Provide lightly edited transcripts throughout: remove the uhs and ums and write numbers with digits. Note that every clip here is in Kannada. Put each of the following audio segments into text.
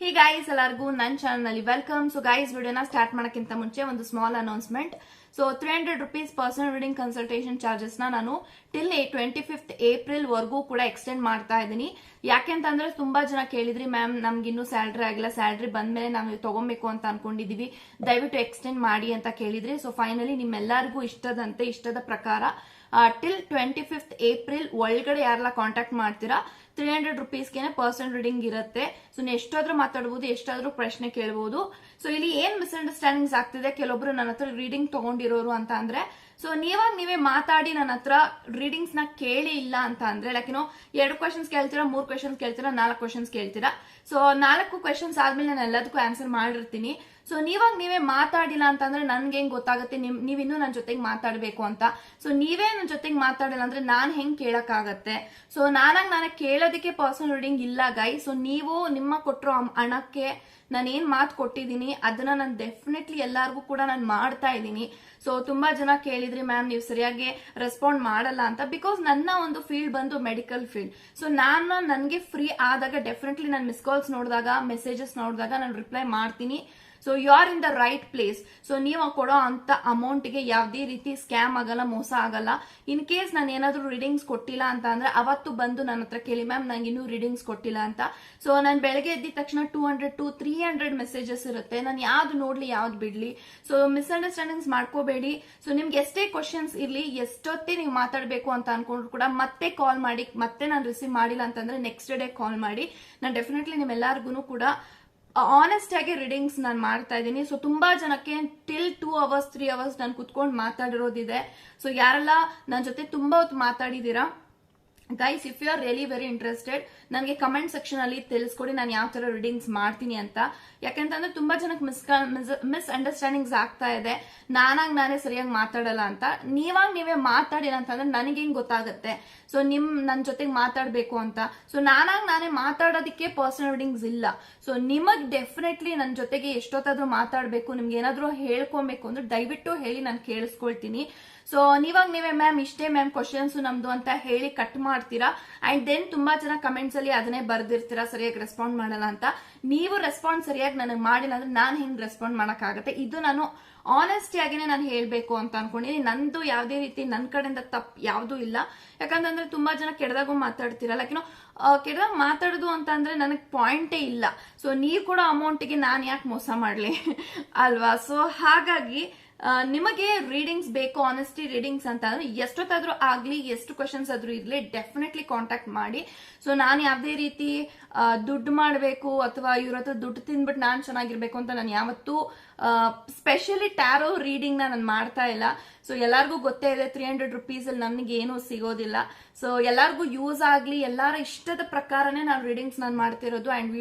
ಹೇ ಗೈಸ್, ಎಲ್ಲರಿಗೂ ನನ್ನ ಚಾನಲ್ ನಲ್ಲಿ ವೆಲ್ಕಮ್. ಸೊ ಗೈಸ್, ವಿಡಿಯೋನ ಸ್ಟಾರ್ಟ್ ಮಾಡೋಕ್ಕಿಂತ ಮುಂಚೆ ಒಂದು small announcement. So 300 rupees personal reading consultation charges ನಾನು ಟಿಲ್ 25th ಏಪ್ರಿಲ್ ವರ್ಗೂ ಕೂಡ ಎಕ್ಸ್ಟೆಂಡ್ ಮಾಡ್ತಾ ಇದ್ದೀನಿ. ಯಾಕೆಂತಂದ್ರೆ ತುಂಬಾ ಜನ ಕೇಳಿದ್ರಿ, ಮ್ಯಾಮ್ ನಮ್ಗೆ ಇನ್ನೂ ಸ್ಯಾಲ್ರಿ ಆಗಿಲ್ಲ, ಸ್ಯಾಲ್ರಿ ಬಂದ್ಮೇಲೆ ನಾವು ತಗೊಬೇಕು ಅಂತ ಅನ್ಕೊಂಡಿದೀವಿ, ದಯವಿಟ್ಟು ಎಕ್ಸ್ಟೆಂಡ್ ಮಾಡಿ ಅಂತ ಕೇಳಿದ್ರಿ. ಸೊ ಫೈನಲಿ ನಿಮ್ಮೆಲ್ಲರಿಗೂ ಇಷ್ಟದ ಪ್ರಕಾರ ಟಿಲ್ 25th ಏಪ್ರಿಲ್ ಒಳಗಡೆ ಯಾರೆಲ್ಲ ಕಾಂಟ್ಯಾಕ್ಟ್ ಮಾಡ್ತೀರಾ 300 rupeesಗೆ ಪರ್ಸನಲ್ ರೀಡಿಂಗ್ ಇರುತ್ತೆ. ಸೊ ನೀವು ಎಷ್ಟಾದ್ರೂ ಮಾತಾಡಬಹುದು, ಎಷ್ಟಾದ್ರೂ ಪ್ರಶ್ನೆ ಕೇಳಬಹುದು. ಸೊ ಇಲ್ಲಿ ಏನ್ ಮಿಸ್ಅಂಡರ್ಸ್ಟ್ಯಾಂಡಿಂಗ್ಸ್ ಆಗ್ತಿದೆ, ಕೆಲವೊಬ್ರು ನನ್ನ ಹತ್ರ ರೀಡಿಂಗ್ ತಗೊಂಡಿರೋರು ಅಂತ ಅಂದ್ರೆ, ಸೊ ನೀವೇ ಮಾತಾಡಿ ನನ್ನ ಹತ್ರ ರೀಡಿಂಗ್ಸ್ ನ ಕೇಳಿ ಇಲ್ಲ ಅಂತ ಅಂದ್ರೆ, ಲೈಕ್ 2 ಕ್ವೆಶನ್ಸ್ ಕೇಳ್ತೀರಾ, 3 ಕ್ವೆಶನ್ಸ್ ಕೇಳ್ತೀರಾ, 4 ಕ್ವೆಶನ್ಸ್ ಕೇಳ್ತೀರಾ. ಸೊ 4 ಕ್ವೆಶನ್ಸ್ ಆದ್ಮೇಲೆ ನಾನು ಎಲ್ಲದಕ್ಕೂ ಆನ್ಸರ್ ಮಾಡಿರ್ತೀನಿ. ಸೊ ನೀವೇ ಮಾತಾಡಿಲ್ಲ ಅಂತಂದ್ರೆ ನನ್ಗೆ ಹೆಂಗ್ ಗೊತ್ತಾಗುತ್ತೆ ನೀವಿನ್ನೂ ನನ್ನ ಜೊತೆಗೆ ಮಾತಾಡ್ಬೇಕು ಅಂತ. ಸೊ ನೀವೇ ನನ್ನ ಜೊತೆಗೆ ಮಾತಾಡಿಲ್ಲ ಅಂದ್ರೆ ನಾನ್ ಹೆಂಗ್ ಕೇಳಕ್ಕಾಗತ್ತೆ? ಸೊ ನಾನೇ ಕೇಳೋದಕ್ಕೆ ಪರ್ಸನಲ್ ರೀಡಿಂಗ್ ಇಲ್ಲ ಗೈ. ಸೊ ನೀವು ನಿಮ್ಮ ಕೊಟ್ಟಿರೋ ಹಣಕ್ಕೆ ನಾನು ಏನ್ ಮಾತು ಕೊಟ್ಟಿದ್ದೀನಿ ಅದನ್ನ ನಾನು ಡೆಫಿನೆಟ್ಲಿ ಎಲ್ಲಾರ್ಗೂ ಕೂಡ ನಾನು ಮಾಡ್ತಾ ಇದ್ದೀನಿ. ಸೊ ತುಂಬಾ ಜನ ಕೇಳಿದ್ರಿ, ಮ್ಯಾಮ್ ನೀವು ಸರಿಯಾಗಿ ರೆಸ್ಪಾಂಡ್ ಮಾಡಲ್ಲ ಅಂತ. ಬಿಕಾಸ್ ನನ್ನ ಒಂದು ಫೀಲ್ಡ್ ಬಂದು ಮೆಡಿಕಲ್ ಫೀಲ್ಡ್. ಸೊ ನನಗೆ ಫ್ರೀ ಆದಾಗ ಡೆಫಿನೆಟ್ಲಿ ನಾನು ಮಿಸ್ ಕಾಲ್ಸ್ ನೋಡಿದಾಗ, ಮೆಸೇಜಸ್ ನೋಡಿದಾಗ ನಾನು ರಿಪ್ಲೈ ಮಾಡ್ತೀನಿ. So you are in the right place. So ನೀವು ಕೊಡೋ ಅಂತ ಅಮೌಂಟ್ಗೆ ಯಾವುದೇ ರೀತಿ ಸ್ಕ್ಯಾಮ್ ಆಗಲ್ಲ, ಮೋಸ ಆಗಲ್ಲ. ಇನ್ ಕೇಸ್ ನಾನು ಏನಾದ್ರೂ ರೀಡಿಂಗ್ಸ್ ಕೊಟ್ಟಿಲ್ಲ ಅಂತ ಅಂದ್ರೆ ಅವತ್ತು ಬಂದು ನನ್ನ ಹತ್ರ ಕೇಳಿ, ಮ್ಯಾಮ್ ನಂಗೆ ಇನ್ನೂ ರೀಡಿಂಗ್ಸ್ ಕೊಟ್ಟಿಲ್ಲ ಅಂತ. ಸೊ ನಾನು ಬೆಳಗ್ಗೆ ಎದ್ದಿದ ತಕ್ಷಣ 200 to 300 ಮೆಸೇಜಸ್ ಇರುತ್ತೆ. ನಾನು ಯಾವ್ದು ನೋಡ್ಲಿ, ಯಾವ್ದು ಬಿಡ್ಲಿ? ಸೊ ಮಿಸ್ಅಂಡರ್ಸ್ಟ್ಯಾಂಡಿಂಗ್ಸ್ ಮಾಡ್ಕೋಬೇಡಿ. ಸೊ ನಿಮ್ಗೆ ಎಷ್ಟೇ ಕ್ವಶನ್ಸ್ ಇರ್ಲಿ, ಎಷ್ಟೊತ್ತೇ ನೀವು ಮಾತಾಡಬೇಕು ಅಂತ ಅನ್ಕೊಂಡ್ರು ಕೂಡ ಮತ್ತೆ ಕಾಲ್ ಮಾಡಿ, ಮತ್ತೆ ನಾನು ರಿಸೀವ್ ಮಾಡಿಲ್ಲ ಅಂತಂದ್ರೆ ನೆಕ್ಸ್ಟ್ ಡೇ ಕಾಲ್ ಮಾಡಿ. ನಾನು ಡೆಫಿನೆಟ್ಲಿ ನಿಮ್ಮೆಲ್ಲರಿಗೂ ಕೂಡ ಆನೆಸ್ಟ್ ಆಗಿ ರೀಡಿಂಗ್ಸ್ ನಾನು ಮಾಡ್ತಾ ಇದ್ದೀನಿ. ಸೊ ತುಂಬಾ ಜನಕ್ಕೆ ಟಿಲ್ 2 hours 3 hours ನಾನು ಕುತ್ಕೊಂಡು ಮಾತಾಡಿರೋದಿದೆ. ಸೊ ಯಾರೆಲ್ಲ ನನ್ನ ಜೊತೆ ತುಂಬಾ ಹೊತ್ತು ಮಾತಾಡಿದೀರಾ guys, if you are really very interested, ನನಗೆ ಕಮೆಂಟ್ ಸೆಕ್ಷನ್ ಅಲ್ಲಿ ತಿಳಿಸ್ಕೊಡಿ ನಾನು ಯಾವ ತರ ರೀಡಿಂಗ್ಸ್ ಮಾಡ್ತೀನಿ ಅಂತ. ಯಾಕೆಂತಂದ್ರೆ ತುಂಬಾ ಜನಕ್ಕೆ ಮಿಸ್ ಅಂಡರ್ಸ್ಟ್ಯಾಂಡಿಂಗ್ಸ್ ಆಗ್ತಾ ಇದೆ, ನಾನೇ ಸರಿಯಾಗಿ ಮಾತಾಡಲ್ಲ ಅಂತ. ನೀವೇ ಮಾತಾಡಿಲ್ಲ ಅಂತಂದ್ರೆ ನನಗೆ ಹೆಂಗ್ ಗೊತ್ತಾಗುತ್ತೆ ಸೊ ನನ್ನ ಜೊತೆಗೆ ಮಾತಾಡ್ಬೇಕು ಅಂತ? ಸೊ ನಾನೇ ಮಾತಾಡೋದಕ್ಕೆ ಪರ್ಸನಲ್ ರೀಡಿಂಗ್ಸ್ ಇಲ್ಲ. ಸೊ ನಿಮಗ್ ಡೆಫಿನೆಟ್ಲಿ ನನ್ನ ಜೊತೆಗೆ ಎಷ್ಟೊತ್ತಾದ್ರೂ ಮಾತಾಡ್ಬೇಕು, ನಿಮ್ಗೆ ಏನಾದ್ರೂ ಹೇಳ್ಕೊಬೇಕು ಅಂದ್ರೆ ದಯವಿಟ್ಟು ಹೇಳಿ, ನಾನು ಕೇಳಿಸ್ಕೊಳ್ತೀನಿ. ಸೊ ನೀವೇ ಮ್ಯಾಮ್ ಇಷ್ಟೇ ಮ್ಯಾಮ್ ಕ್ವಶನ್ಸ್ ನಮ್ದು ಅಂತ ಹೇಳಿ ಕಟ್ ಮಾಡ್ತೀರಾ. ಅಂಡ್ ದೆನ್ ತುಂಬಾ ಜನ ಕಮೆಂಟ್ಸ್ ಅಲ್ಲಿ ಅದನ್ನೇ ಬರ್ದಿರ್ತೀರಾ, ಸರಿಯಾಗಿ ರೆಸ್ಪಾಂಡ್ ಮಾಡಲ್ಲ ಅಂತ. ನೀವು ರೆಸ್ಪಾಂಡ್ ಸರಿಯಾಗಿ ನನಗೆ ಮಾಡಿಲ್ಲ ಅಂದ್ರೆ ನಾನು ಹೆಂಗ್ ರೆಸ್ಪಾಂಡ್ ಮಾಡಕ್ಕಾಗತ್ತೆ? ಇದು ನಾನು ಆನೆಸ್ಟಿ ಆಗಿನೇ ನಾನು ಹೇಳ್ಬೇಕು ಅಂತ ಅನ್ಕೊಂಡಿದ್ದೀನಿ. ನಂದು ಯಾವುದೇ ರೀತಿ ನನ್ನ ಕಡೆಯಿಂದ ತಪ್ಪು ಯಾವುದೂ ಇಲ್ಲ. ಯಾಕಂತಂದ್ರೆ ತುಂಬಾ ಜನ ಕೆಡದಾಗೂ ಮಾತಾಡ್ತೀರಾ, ಲೈಕ್ ಕೆಡದಾಗ ಮಾತಾಡೋದು ಅಂತ ಅಂದ್ರೆ ನನಗೆ ಪಾಯಿಂಟೇ ಇಲ್ಲ. ಸೊ ನೀವು ಕೊಡೋ ಅಮೌಂಟ್ಗೆ ನಾನು ಯಾಕೆ ಮೋಸ ಮಾಡ್ಲಿ ಅಲ್ವಾ? ಸೊ ಹಾಗಾಗಿ ನಿಮಗೆ ರೀಡಿಂಗ್ಸ್ ಬೇಕು, ಆನೆಸ್ಟಿ ರೀಡಿಂಗ್ಸ್ ಅಂತ ಅಂದ್ರೆ ಎಷ್ಟೊತ್ತಾದ್ರೂ ಆಗ್ಲಿ, ಎಷ್ಟು ಕ್ವಶನ್ಸ್ ಆದ್ರೂ ಇರ್ಲಿ, ಡೆಫಿನೆಟ್ಲಿ ಕಾಂಟ್ಯಾಕ್ಟ್ ಮಾಡಿ. ಸೊ ನಾನು ಯಾವುದೇ ರೀತಿ ದುಡ್ಡು ಮಾಡಬೇಕು ಅಥವಾ ಇವ್ರ ಹತ್ರ ದುಡ್ಡು ತಿಂದ್ಬಿಟ್ಟು ನಾನು ಚೆನ್ನಾಗಿರ್ಬೇಕು ಅಂತ ನಾನು ಯಾವತ್ತೂ ಸ್ಪೆಷಲಿ ಟ್ಯಾರೋ ರೀಡಿಂಗ್ ನಾನು ಮಾಡ್ತಾ ಇಲ್ಲ. ಸೊ ಎಲ್ಲಾರ್ಗೂ ಗೊತ್ತೇ ಇದೆ 300 rupees ಅಲ್ಲಿ ನನಗೆ ಏನೂ ಸಿಗೋದಿಲ್ಲ. ಸೊ ಎಲ್ಲಾರ್ಗೂ ಯೂಸ್ ಆಗ್ಲಿ, ಎಲ್ಲಾರ ಇಷ್ಟದ ಪ್ರಕಾರನೇ ನಾನು ರೀಡಿಂಗ್ಸ್ ನಾನು ಮಾಡ್ತಿರೋದು ಅಂಡ್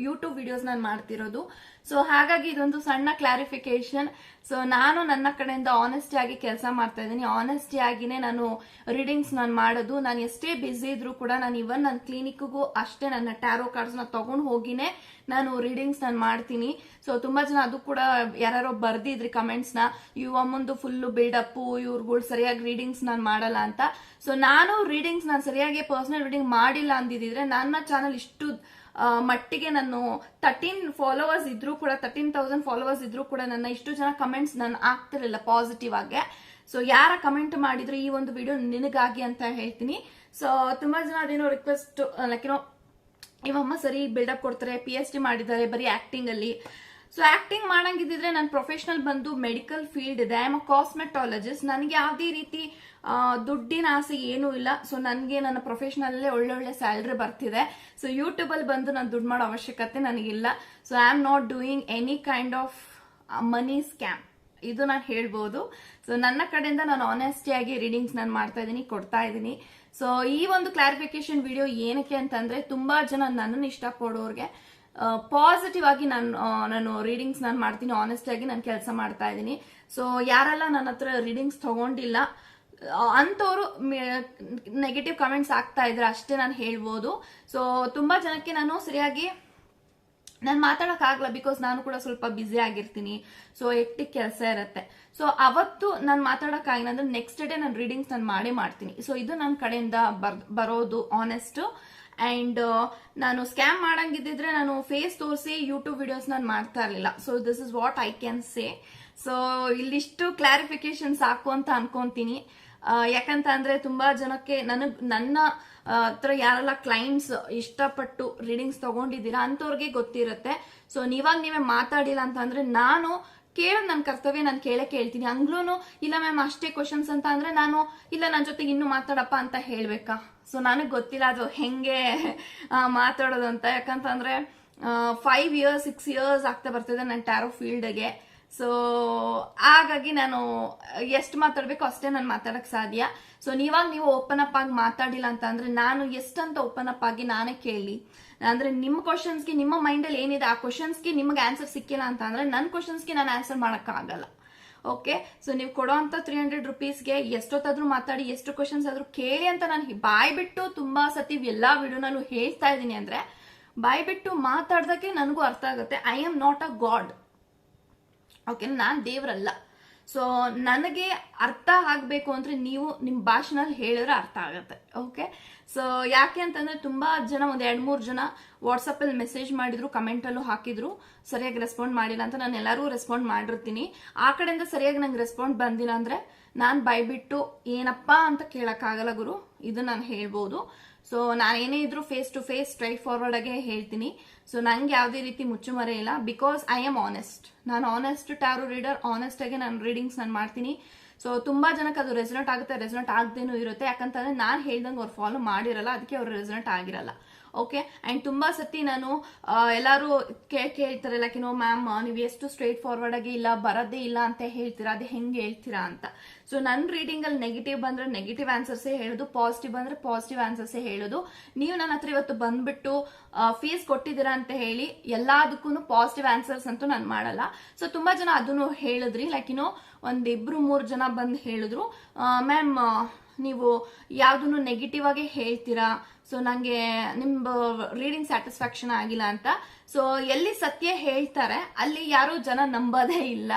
ಯೂಟ್ಯೂಬ್ ವಿಡಿಯೋಸ್ ನಾನು ಮಾಡ್ತಿರೋದು. ಸೊ ಹಾಗಾಗಿ ಇದೊಂದು ಸಣ್ಣ ಕ್ಲಾರಿಫಿಕೇಶನ್. ಸೊ ನಾನು ನನ್ನ ಕಡೆಯಿಂದ ಆನೆಸ್ಟಿ ಆಗಿ ಕೆಲಸ ಮಾಡ್ತಾ ಇದ್ದೀನಿ, ಆನೆಸ್ಟಿ ಆಗಿನೇ ನಾನು ರೀಡಿಂಗ್ಸ್ ನಾನು ಮಾಡೋದು. ನಾನು ಎಷ್ಟೇ ಬಿಸಿ ಇದ್ರೂ ಕೂಡ ನಾನು ಇವನ್ ನನ್ನ ಕ್ಲಿನಿಕ್ಗೂ ಅಷ್ಟೇ ನನ್ನ ಟ್ಯಾರೋ ಕಾರ್ಡ್ಸ್ ನ ತಗೊಂಡು ಹೋಗಿನೇ ನಾನು ರೀಡಿಂಗ್ಸ್ ನಾನು ಮಾಡ್ತೀನಿ. ಸೊ ತುಂಬಾ ಜನ ಅದು ಕೂಡ ಯಾರೋ ಬರ್ದಿದ್ರಿ ಕಮೆಂಟ್ಸ್ ನ, ಇವ್ ಅಮ್ಮಂದು ಫುಲ್ ಬಿಲ್ಡಪ್, ಇವ್ರುಗಳು ಸರಿಯಾಗಿ ರೀಡಿಂಗ್ಸ್ ನಾನು ಮಾಡಲ್ಲ ಅಂತ. ಸೊ ನಾನು ರೀಡಿಂಗ್ಸ್ ನಾನು ಸರಿಯಾಗಿ ಪರ್ಸನಲ್ ರೀಡಿಂಗ್ ಮಾಡಿಲ್ಲ ಅಂದಿದ್ರೆ ನನ್ನ ಚಾನಲ್ ಇಷ್ಟು ಮಟ್ಟಿಗೆ ನಾನು 13 ಫಾಲೋವರ್ಸ್ ಇದ್ರೂ ಕೂಡ, 13,000 ಫಾಲೋವರ್ಸ್ ಇದ್ರೂ ಕೂಡ ನನ್ನ ಇಷ್ಟು ಜನ ಕಮೆಂಟ್ಸ್ ನಾನು ಆಗ್ತಿರಲಿಲ್ಲ ಪಾಸಿಟಿವ್ ಆಗಿ. ಸೊ ಯಾರ ಕಮೆಂಟ್ ಮಾಡಿದ್ರು ಈ ಒಂದು ವಿಡಿಯೋ ನಿನಗಾಗಿ ಅಂತ ಹೇಳ್ತೀನಿ. ಸೊ ತುಂಬಾ ಜನ ಅದೇನೋ ರಿಕ್ವೆಸ್ಟ್, ಲೈಕ್ ಇವಮ್ಮ ಸರಿ ಬಿಲ್ಡಪ್ ಕೊಡ್ತಾರೆ, PhD ಮಾಡಿದ್ದಾರೆ ಬರೀ ಆಕ್ಟಿಂಗ್ ಅಲ್ಲಿ. ಸೊ ಆಕ್ಟಿಂಗ್ ಮಾಡಂಗಿದ್ರೆ ನನ್ನ ಪ್ರೊಫೆಷನಲ್ ಬಂದು ಮೆಡಿಕಲ್ ಫೀಲ್ಡ್ ಇದೆ, ಐ ಆಮ್ ಅ ಕಾಸ್ಮೆಟಾಲಜಿಸ್ಟ್. ನನಗೆ ಯಾವುದೇ ರೀತಿ ದುಡ್ಡಿನ ಆಸೆ ಏನೂ ಇಲ್ಲ. ಸೊ ನನಗೆ ನನ್ನ ಪ್ರೊಫೆಷನಲ್ ಅಲ್ಲೇ ಒಳ್ಳೊಳ್ಳೆ ಸ್ಯಾಲ್ರಿ ಬರ್ತಿದೆ. ಸೊ ಯೂಟ್ಯೂಬ್ ಅಲ್ಲಿ ಬಂದು ನಾನು ದುಡ್ಡು ಮಾಡೋ ಅವಶ್ಯಕತೆ ನನಗಿಲ್ಲ. So I am not doing any kind of money scam, ಇದು ನಾನು ಹೇಳ್ಬೋದು. ಸೊ ನನ್ನ ಕಡೆಯಿಂದ ನಾನು ಆನೆಸ್ಟಿ ಆಗಿ ರೀಡಿಂಗ್ಸ್ ನಾನು ಮಾಡ್ತಾ ಇದ್ದೀನಿ, ಕೊಡ್ತಾ ಇದ್ದೀನಿ. ಸೊ ಈ ಒಂದು ಕ್ಲಾರಿಫಿಕೇಶನ್ ವಿಡಿಯೋ ಏನಕ್ಕೆ ಅಂತಂದ್ರೆ, ತುಂಬಾ ಜನ ನನ್ನನ್ನು ಇಷ್ಟಪಡೋರ್ಗೆ ಪಾಸಿಟಿವ್ ಆಗಿ ನಾನು ರೀಡಿಂಗ್ಸ್ ನಾನು ಮಾಡ್ತೀನಿ, ಆನೆಸ್ಟ್ ಆಗಿ ನಾನು ಕೆಲಸ ಮಾಡ್ತಾ ಇದ್ದೀನಿ. ಸೊ ಯಾರೆಲ್ಲ ನನ್ನ ಹತ್ರ ರೀಡಿಂಗ್ಸ್ ತಗೊಂಡಿಲ್ಲ ಅಂತವ್ರು ನೆಗೆಟಿವ್ ಕಮೆಂಟ್ಸ್ ಆಗ್ತಾ ಇದ್ರೆ ಅಷ್ಟೇ ನಾನು ಹೇಳ್ಬೋದು. ಸೊ ತುಂಬಾ ಜನಕ್ಕೆ ನಾನು ಸರಿಯಾಗಿ ನಾನು ಮಾತಾಡಕ್ ಆಗಲ್ಲ, ಬಿಕಾಸ್ ನಾನು ಕೂಡ ಸ್ವಲ್ಪ ಬ್ಯುಸಿ ಆಗಿರ್ತೀನಿ. ಸೊ ಎಕ್ಟಿಕ್ ಕೆಲಸ ಇರುತ್ತೆ. ಸೊ ಅವತ್ತು ನಾನು ಮಾತಾಡಕ್ ಆಗಿಲ್ಲ ಅಂದ್ರೆ ನೆಕ್ಸ್ಟ್ ಡೇ ನಾನು ರೀಡಿಂಗ್ಸ್ ನಾನು ಮಾಡೇ ಮಾಡ್ತೀನಿ. ಸೊ ಇದು ನನ್ನ ಕಡೆಯಿಂದ ಬರೋದು ಆನೆಸ್ಟ್. ಅಂಡ್ ನಾನು ಸ್ಕ್ಯಾಮ್ ಮಾಡಂಗಿದ್ದಿದ್ರೆ ನಾನು ಫೇಸ್ ತೋರಿಸಿ ಯೂಟ್ಯೂಬ್ ವಿಡಿಯೋಸ್ ನಾನು ಮಾಡ್ತಾ ಇರಲಿಲ್ಲ. So this is what I can say. So ಇಲ್ಲಿಷ್ಟು ಕ್ಲಾರಿಫಿಕೇಶನ್ ಸಾಕು ಅಂತ ಅನ್ಕೊಂತೀನಿ. ಯಾಕಂತ ಅಂದ್ರೆ ತುಂಬಾ ಜನಕ್ಕೆ ನನ್ನ ಹತ್ರ ಯಾರೆಲ್ಲ ಕ್ಲೈಂಟ್ಸ್ ಇಷ್ಟಪಟ್ಟು ರೀಡಿಂಗ್ಸ್ ತಗೊಂಡಿದ್ದೀರಾ ಅಂತವ್ರಿಗೆ ಗೊತ್ತಿರುತ್ತೆ. ಸೊ ನೀವೇ ಮಾತಾಡಿಲ್ಲ ಅಂತಂದ್ರೆ ನಾನು ಕೇಳೋದು ನನ್ನ ಕರ್ತವ್ಯ, ನಾನು ಕೇಳ್ತೀನಿ. ಹಂಗ್ಲೂ ಇಲ್ಲ ಮ್ಯಾಮ್ ಅಷ್ಟೇ ಕ್ವಶನ್ಸ್ ಅಂತ ಅಂದ್ರೆ ನಾನು ಇಲ್ಲ ನನ್ನ ಜೊತೆಗೆ ಇನ್ನೂ ಮಾತಾಡಪ್ಪ ಅಂತ ಹೇಳ್ಬೇಕಾ? ಸೊ ನನಗೆ ಗೊತ್ತಿಲ್ಲ ಅದು ಹೆಂಗೆ ಮಾತಾಡೋದು ಅಂತ. ಯಾಕಂತಂದ್ರೆ 5 years 6 years ಆಗ್ತಾ ಬರ್ತಿದೆ ನನ್ನ ಟ್ಯಾರೋ ಫೀಲ್ಡ್ಗೆ. ಸೊ ಹಾಗಾಗಿ ನಾನು ಎಷ್ಟು ಮಾತಾಡ್ಬೇಕು ಅಷ್ಟೇ ನಾನು ಮಾತಾಡಕ್ ಸಾಧ್ಯ. ಸೊ ನೀವು ಓಪನ್ ಅಪ್ ಆಗಿ ಮಾತಾಡಿಲ್ಲ ಅಂತ ಅಂದ್ರೆ ನಾನು ಎಷ್ಟಂತ ಓಪನ್ ಅಪ್ ಆಗಿ ನಾನೇ ಕೇಳಿ ಅಂದ್ರೆ ನಿಮ್ಮ ಕ್ವಶನ್ಸ್ಗೆ ನಿಮ್ಮ ಮೈಂಡಲ್ಲಿ ಏನಿದೆ ಆ ಕ್ವಶನ್ಸ್ಗೆ ನಿಮಗೆ ಆನ್ಸರ್ ಸಿಕ್ಕಿಲ್ಲ ಅಂತ ಅಂದ್ರೆ ನನ್ನ ಕ್ವಶನ್ಸ್ಗೆ ನಾನು ಆನ್ಸರ್ ಆಗಲ್ಲ. ಓಕೆ, ಸೊ ನೀವು ಕೊಡೋಂಥ 300 rupeesಗೆ ಎಷ್ಟೊತ್ತಾದ್ರೂ ಮಾತಾಡಿ ಎಷ್ಟು ಕ್ವಶನ್ಸ್ ಆದ್ರೂ ಕೇಳಿ ಅಂತ ನಾನು ಬಾಯ್ ಬಿಟ್ಟು ತುಂಬಾ ಸತಿ ಎಲ್ಲಾ ವಿಡಿಯೋನಲ್ಲೂ ಹೇಳ್ತಾ ಇದ್ದೀನಿ. ಅಂದ್ರೆ ಬಾಯ್ ಬಿಟ್ಟು ಮಾತಾಡ್ದಕ್ಕೆ ನನಗೂ ಅರ್ಥ ಆಗುತ್ತೆ. I am not a god. Okay, ನಾನ್ ದೇವ್ರಲ್ಲ. ಸೊ ನನಗೆ ಅರ್ಥ ಆಗ್ಬೇಕು ಅಂದ್ರೆ ನೀವು ನಿಮ್ ಭಾಷೆನಲ್ಲಿ ಹೇಳಿದ್ರೆ ಅರ್ಥ ಆಗತ್ತೆ. ಓಕೆ, ಸೊ ಯಾಕೆ ಅಂತಂದ್ರೆ ತುಂಬಾ ಜನ ಒಂದ್ 2-3 ಜನ ವಾಟ್ಸಪ್ ಅಲ್ಲಿ ಮೆಸೇಜ್ ಮಾಡಿದ್ರು, ಕಮೆಂಟ್ ಅಲ್ಲೂ ಹಾಕಿದ್ರು, ಸರಿಯಾಗಿ ರೆಸ್ಪಾಂಡ್ ಮಾಡಿಲ್ಲ ಅಂತ. ನಾನು ಎಲ್ಲರೂ ರೆಸ್ಪಾಂಡ್ ಮಾಡಿರ್ತೀನಿ. ಆ ಕಡೆಯಿಂದ ಸರಿಯಾಗಿ ನಂಗೆ ರೆಸ್ಪಾಂಡ್ ಬಂದಿಲ್ಲ ಅಂದ್ರೆ ನಾನ್ ಬೈಬಿಟ್ಟು ಏನಪ್ಪಾ ಅಂತ ಕೇಳಕ್ ಆಗಲ್ಲ ಗುರು, ಇದು ನಾನು ಹೇಳ್ಬೋದು. ಸೊ ನಾನೇನೇ ಇದ್ರು face to face straightforward ಆಗಿ ಹೇಳ್ತೀನಿ. ಸೊ ನಂಗೆ ಯಾವುದೇ ರೀತಿ ಮುಚ್ಚುಮರೆ ಇಲ್ಲ, ಬಿಕಾಸ್ ಐ ಆಮ್ ಆನೆಸ್ಟ್. ನಾನು ಆನೆಸ್ಟ್ ಟ್ಯಾರೋ ರೀಡರ್, ಆನೆಸ್ಟ್ ಆಗಿ ನಾನು ರೀಡಿಂಗ್ಸ್ ನಾನು ಮಾಡ್ತೀನಿ. ಸೊ ತುಂಬಾ ಜನಕ್ಕೆ ಅದು ರೆಸೊನೇಟ್ ಆಗುತ್ತೆ, ರೆಸೊನೇಟ್ ಆಗದೇನೂ ಇರುತ್ತೆ. ಯಾಕಂತಂದ್ರೆ ನಾನು ಹೇಳ್ದಂಗೆ ಅವ್ರು ಫಾಲೋ ಮಾಡಿರಲ್ಲ, ಅದಕ್ಕೆ ಅವ್ರು ರೆಸೊನೇಟ್ ಆಗಿರಲ್ಲ. ಓಕೆ, ಅಂಡ್ ತುಂಬಾ ಸತಿ ನಾನು ಎಲ್ಲಾರು ಕೇಳ್ತಾರೆ ಲೈಕ್ ಮ್ಯಾಮ್ ನೀವು ಎಷ್ಟು ಸ್ಟ್ರೈಟ್ ಫಾರ್ವರ್ಡ್ ಆಗಿ ಇಲ್ಲ ಬರೋದೇ ಇಲ್ಲ ಅಂತ ಹೇಳ್ತೀರಾ, ಅದೇ ಹೆಂಗೆ ಹೇಳ್ತೀರಾ ಅಂತ. ಸೊ ನನ್ನ ರೀಡಿಂಗ್ ಅಲ್ಲಿ ನೆಗೆಟಿವ್ ಬಂದ್ರೆ ನೆಗೆಟಿವ್ ಆನ್ಸರ್ಸೇ ಹೇಳೋದು, ಪಾಸಿಟಿವ್ ಬಂದ್ರೆ ಪಾಸಿಟಿವ್ ಆನ್ಸರ್ಸೇ ಹೇಳೋದು. ನೀವು ನನ್ನ ಹತ್ರ ಇವತ್ತು ಬಂದ್ಬಿಟ್ಟು ಫೀಸ್ ಕೊಟ್ಟಿದ್ದೀರಾ ಅಂತ ಹೇಳಿ ಎಲ್ಲದಕ್ಕೂ ಪಾಸಿಟಿವ್ ಆನ್ಸರ್ಸ್ ಅಂತೂ ನಾನು ಮಾಡಲ್ಲ. ಸೊ ತುಂಬಾ ಜನ ಅದನ್ನು ಹೇಳಿದ್ರಿ, ಲೈಕ್ 1-2-3 ಜನ ಬಂದು ಹೇಳಿದ್ರು, ಮ್ಯಾಮ್ ನೀವು ಯಾವ್ದನ್ನು ನೆಗೆಟಿವ್ ಆಗಿ ಹೇಳ್ತೀರಾ, ಸೊ ನಂಗೆ ನಿಮ್ ರೀಡಿಂಗ್ ಸ್ಯಾಟಿಸ್ಫ್ಯಾಕ್ಷನ್ ಆಗಿಲ್ಲ ಅಂತ. ಸೊ ಎಲ್ಲಿ ಸತ್ಯ ಹೇಳ್ತಾರೆ ಅಲ್ಲಿ ಯಾರು ಜನ ನಂಬೋದೇ ಇಲ್ಲ.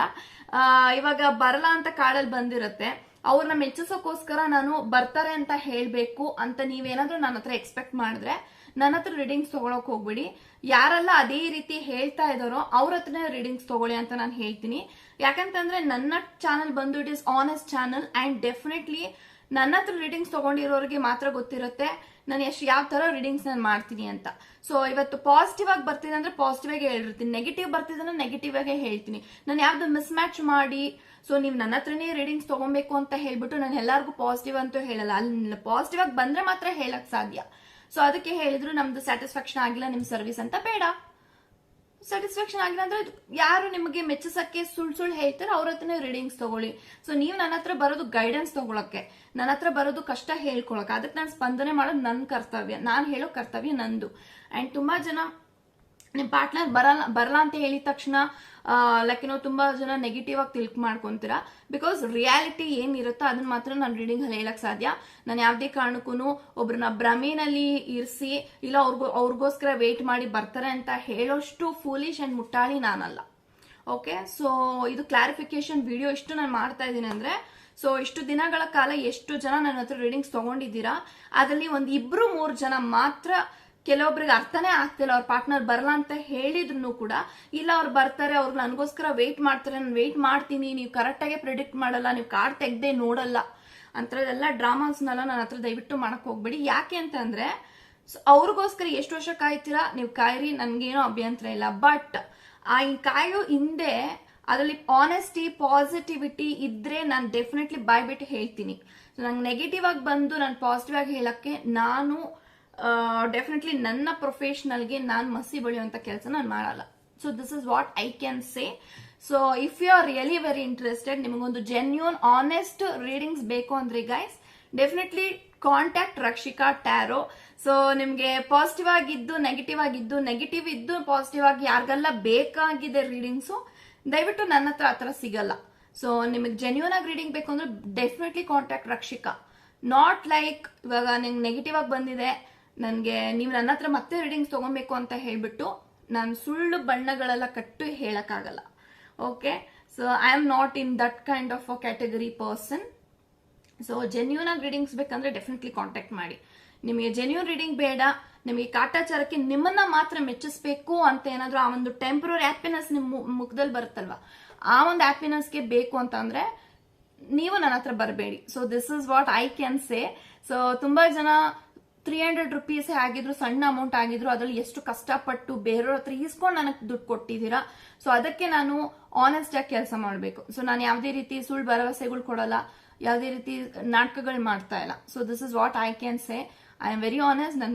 ಇವಾಗ ಬರಲ್ಲ ಅಂತ ಕಾಡಲ್ಲಿ ಬಂದಿರುತ್ತೆ, ಅವ್ರನ್ನ ಮೆಚ್ಚಿಸೋಕೋಸ್ಕರ ನಾನು ಬರ್ತಾರೆ ಅಂತ ಹೇಳ್ಬೇಕು ಅಂತ ನೀವೇನಾದ್ರೂ ನನ್ನ ಹತ್ರ ಎಕ್ಸ್ಪೆಕ್ಟ್ ಮಾಡಿದ್ರೆ ನನ್ನ ಹತ್ರ ರೀಡಿಂಗ್ಸ್ ತಗೊಳಕ್ ಹೋಗ್ಬಿಡಿ. ಯಾರೆಲ್ಲ ಅದೇ ರೀತಿ ಹೇಳ್ತಾ ಇದಾರೋ ಅವ್ರ ಹತ್ರನೇ ರೀಡಿಂಗ್ಸ್ ತಗೊಳ್ಳಿ ಅಂತ ನಾನು ಹೇಳ್ತೀನಿ. ಯಾಕಂತಂದ್ರೆ ನನ್ನ ಚಾನಲ್ ಬಂದು it is honest channel and definitely ನನ್ನ ಹತ್ರ ರೀಡಿಂಗ್ಸ್ ತಗೊಂಡಿರೋರಿಗೆ ಮಾತ್ರ ಗೊತ್ತಿರುತ್ತೆ ನಾನು ಯಾವ ತರ ರೀಡಿಂಗ್ಸ್ ನಾನು ಮಾಡ್ತೀನಿ ಅಂತ. ಸೊ ಇವತ್ತು ಪಾಸಿಟಿವ್ ಆಗಿ ಬರ್ತಿದೆ ಅಂದ್ರೆ ಪಾಸಿಟಿವ್ ಆಗಿ ಹೇಳಿರ್ತೀನಿ, ನೆಗೆಟಿವ್ ಬರ್ತಿದೆ ಅಂದ್ರೆ ನೆಗೆಟಿವ್ ಆಗಿ ಹೇಳ್ತೀನಿ. ನಾನು ಯಾವ್ದು ಮಿಸ್ ಮ್ಯಾಚ್ ಮಾಡಿ ಸೊ ನೀವು ನನ್ನ ಹತ್ರನೇ ರೀಡಿಂಗ್ಸ್ ತಗೊಬೇಕು ಅಂತ ಹೇಳ್ಬಿಟ್ಟು ನಾನು ಎಲ್ಲರಿಗೂ ಪಾಸಿಟಿವ್ ಅಂತೂ ಹೇಳಲ್ಲ. ಅಲ್ಲಿ ಪಾಸಿಟಿವ್ ಆಗಿ ಬಂದ್ರೆ ಮಾತ್ರ ಹೇಳಕ್ ಸಾಧ್ಯ. ಸೊ ಅದಕ್ಕೆ ಹೇಳಿದ್ರು ನಮ್ದು ಸ್ಯಾಟಿಸ್ಫ್ಯಾಕ್ಷನ್ ಆಗಿಲ್ಲ ನಿಮ್ ಸರ್ವಿಸ್ ಅಂತ. ಬೇಡ, ಸ್ಯಾಟಿಸ್ಫ್ಯಾಕ್ಷನ್ ಆಗಿಲ್ಲ ಅಂದ್ರೆ ಯಾರು ನಿಮಗೆ ಮೆಚ್ಚಿಸಕ್ಕೆ ಸುಳ್ಳು ಹೇಳ್ತಾರೆ ಅವ್ರ ಹತ್ರನೇ ರೀಡಿಂಗ್ಸ್ ತಗೊಳ್ಳಿ. ಸೊ ನೀವು ನನ್ನ ಹತ್ರ ಬರೋದು ಗೈಡೆನ್ಸ್ ತಗೊಳಕ್ಕೆ, ನನ್ನ ಹತ್ರ ಬರೋದು ಕಷ್ಟ ಹೇಳ್ಕೊಳಕ್ಕೆ, ಅದಕ್ಕೆ ನಾನು ಸ್ಪಂದನೆ ಮಾಡೋದು ನನ್ನ ಕರ್ತವ್ಯ, ನಾನು ಹೇಳೋ ಕರ್ತವ್ಯ ನಂದು. ಅಂಡ್ ತುಂಬಾ ಜನ ನಿಮ್ ಪಾರ್ಟ್ನರ್ ಬರಲ್ಲ ಅಂತ ಹೇಳಿದ ತಕ್ಷಣ ಲೈಕ್ ತುಂಬಾ ಜನ ನೆಗೆಟಿವ್ ಆಗಿ ತಿಳ್ಕ್ ಮಾಡ್ಕೊಂತೀರಾ. ಬಿಕಾಸ್ ರಿಯಾಲಿಟಿ ಏನಿರುತ್ತೋ ಅದನ್ನ ಮಾತ್ರ ನಾನು ರೀಡಿಂಗ್ ಅಲ್ಲಿ ಹೇಳಕ್ ಸಾಧ್ಯ. ನಾನು ಯಾವ್ದೇ ಕಾರಣಕ್ಕೂ ಒಬ್ರನ್ನ ಭ್ರಮೆನಲ್ಲಿ ಇರಿಸಿ ಇಲ್ಲ ಅವ್ರಿಗೋಸ್ಕರ ವೇಟ್ ಮಾಡಿ ಬರ್ತಾರೆ ಅಂತ ಹೇಳೋಷ್ಟು ಫೂಲಿಶ್ ಅಂಡ್ ಮುಟ್ಟಾಳಿ ನಾನಲ್ಲ. ಓಕೆ, ಸೊ ಇದು ಕ್ಲಾರಿಫಿಕೇಶನ್ ವಿಡಿಯೋ. ಇಷ್ಟು ನಾನು ಮಾಡ್ತಾ ಇದ್ದೀನಿ ಅಂದ್ರೆ ಸೊ ಇಷ್ಟು ದಿನಗಳ ಕಾಲ ಎಷ್ಟು ಜನ ನನ್ನ ಹತ್ರ ರೀಡಿಂಗ್ಸ್ ತಗೊಂಡಿದ್ದೀರಾ, ಅದರಲ್ಲಿ 1-2-3 ಜನ ಮಾತ್ರ ಕೆಲವೊಬ್ರಿಗೆ ಅರ್ಥನೇ ಆಗ್ತಿಲ್ಲ, ಅವ್ರ ಪಾರ್ಟ್ನರ್ ಬರಲ್ಲ ಅಂತ ಹೇಳಿದ್ರು ಕೂಡ ಇಲ್ಲ ಅವ್ರು ಬರ್ತಾರೆ, ಅವ್ರು ನನಗೋಸ್ಕರ ವೇಟ್ ಮಾಡ್ತಾರೆ, ನಾನು ವೇಟ್ ಮಾಡ್ತೀನಿ, ನೀವು ಕರೆಕ್ಟಾಗೆ ಪ್ರಿಡಿಕ್ಟ್ ಮಾಡಲ್ಲ, ನೀವು ಕಾರ್ಡ್ ತೆಗ್ದೇ ನೋಡಲ್ಲ ಅಂತದೆಲ್ಲ ಡ್ರಾಮಾಸ್ನೆಲ್ಲ ನನ್ನ ಹತ್ರ ದಯವಿಟ್ಟು ಮಾಡಕ್ ಹೋಗ್ಬೇಡಿ. ಯಾಕೆ ಅಂತಂದ್ರೆ ಅವ್ರಿಗೋಸ್ಕರ ಎಷ್ಟು ವರ್ಷ ಕಾಯ್ತೀರಾ ನೀವು ಕಾಯಿರಿ, ನನ್ಗೇನೋ ಅಭ್ಯಂತರ ಇಲ್ಲ. ಬಟ್ ಆ ಕಾಯೋ ಹಿಂದೆ ಅದರಲ್ಲಿ ಆನೆಸ್ಟಿ ಪಾಸಿಟಿವಿಟಿ ಇದ್ರೆ ನಾನು ಡೆಫಿನೆಟ್ಲಿ ಬಾಯ್ಬಿಟ್ಟು ಹೇಳ್ತೀನಿ. ಸೊ ನಂಗೆ ನೆಗೆಟಿವ್ ಆಗಿ ಬಂದು ನಾನು ಪಾಸಿಟಿವ್ ಆಗಿ ಹೇಳಕ್ಕೆ ನಾನು ಡೆಫಿನೆಟ್ಲಿ ನನ್ನ ಪ್ರೊಫೆಷನಲ್ಗೆ ನಾನು ಮಸಿ ಬೆಳೆಯುವಂತ ಕೆಲಸ ನಾನು ಮಾಡಲ್ಲ. So this is what I can say. So if you are really very interested, ನಿಮಗೊಂದು ಜೆನ್ಯೂನ್ ಆನೆಸ್ಟ್ ರೀಡಿಂಗ್ಸ್ ಬೇಕು ಅಂದ್ರೆ guys definitely contact Rakshika tarot. So ನಿಮ್ಗೆ ಪಾಸಿಟಿವ್ ಆಗಿದ್ದು ನೆಗೆಟಿವ್ ಆಗಿದ್ದು, ನೆಗೆಟಿವ್ ಇದ್ದು ಪಾಸಿಟಿವ್ ಆಗಿ ಯಾರಿಗೆಲ್ಲ ಬೇಕಾಗಿದೆ ರೀಡಿಂಗ್ಸು ದಯವಿಟ್ಟು ನನ್ನ ಹತ್ರ ಆತರ ಸಿಗಲ್ಲ. ಸೊ ನಿಮಗೆ ಜೆನ್ಯೂನ್ ಆಗಿ ರೀಡಿಂಗ್ ಬೇಕು ಅಂದ್ರೆ ಡೆಫಿನೆಟ್ಲಿ ಕಾಂಟ್ಯಾಕ್ಟ್ ರಕ್ಷಿಕಾ. ನಾಟ್ ಲೈಕ್ ಇವಾಗ ನಿಮ್ಗೆ ನೆಗೆಟಿವ್ ಆಗಿ ಬಂದಿದೆ ನನ್ಗೆ ನೀವು ನನ್ನ ಹತ್ರ ಮತ್ತೆ ರೀಡಿಂಗ್ಸ್ ತಗೊಬೇಕು ಅಂತ ಹೇಳ್ಬಿಟ್ಟು ನಾನು ಸುಳ್ಳು ಬಣ್ಣಗಳೆಲ್ಲ ಕಟ್ಟು ಹೇಳಕ್ಕಾಗಲ್ಲ. Okay, so I am not in that kind of a category person. So genuine ಆಗಿ ರೀಡಿಂಗ್ಸ್ ಬೇಕಂದ್ರೆ ಡೆಫಿನೆಟ್ಲಿ ಕಾಂಟ್ಯಾಕ್ಟ್ ಮಾಡಿ. ನಿಮಗೆ ಜೆನ್ಯೂನ್ ರೀಡಿಂಗ್ ಬೇಡ, ನಿಮಗೆ ಕಾಟಾಚಾರಕ್ಕೆ ನಿಮ್ಮನ್ನ ಮಾತ್ರ ಮೆಚ್ಚಿಸ್ಬೇಕು ಅಂತ ಏನಾದ್ರು ಆ ಒಂದು ಟೆಂಪ್ರರಿ ಹ್ಯಾಪಿನೆಸ್ ನಿಮ್ಮ ಮುಖದಲ್ಲಿ ಬರುತ್ತಲ್ವಾ, ಆ ಒಂದು ಹ್ಯಾಪಿನೆಸ್ಗೆ ಬೇಕು ಅಂತ ಅಂದ್ರೆ ನೀವು ನನ್ನ ಹತ್ರ ಬರಬೇಡಿ. So this is what I can say. So ತುಂಬಾ ಜನ 300 rupees ಆಗಿದ್ರು, ಸಣ್ಣ ಅಮೌಂಟ್ ಆಗಿದ್ರು, ಅದ್ರಲ್ಲಿ ಎಷ್ಟು ಕಷ್ಟಪಟ್ಟು ಬೇರೆಯವ್ರ ಹತ್ರ ಈಸ್ಕೊಂಡು ನನಗೆ ದುಡ್ಡು ಕೊಟ್ಟಿದ್ದೀರಾ. ಸೊ ಅದಕ್ಕೆ ನಾನು ಆನೆಸ್ಟ್ ಆಗಿ ಕೆಲಸ ಮಾಡಬೇಕು. ಸೊ ನಾನು ಯಾವುದೇ ರೀತಿ ಸುಳ್ಳು ಭರವಸೆಗಳು ಕೊಡಲ್ಲ, ಯಾವುದೇ ರೀತಿ ನಾಟಕಗಳು ಮಾಡ್ತಾ ಇಲ್ಲ. So this is what I can say. I am very honest. ನನ್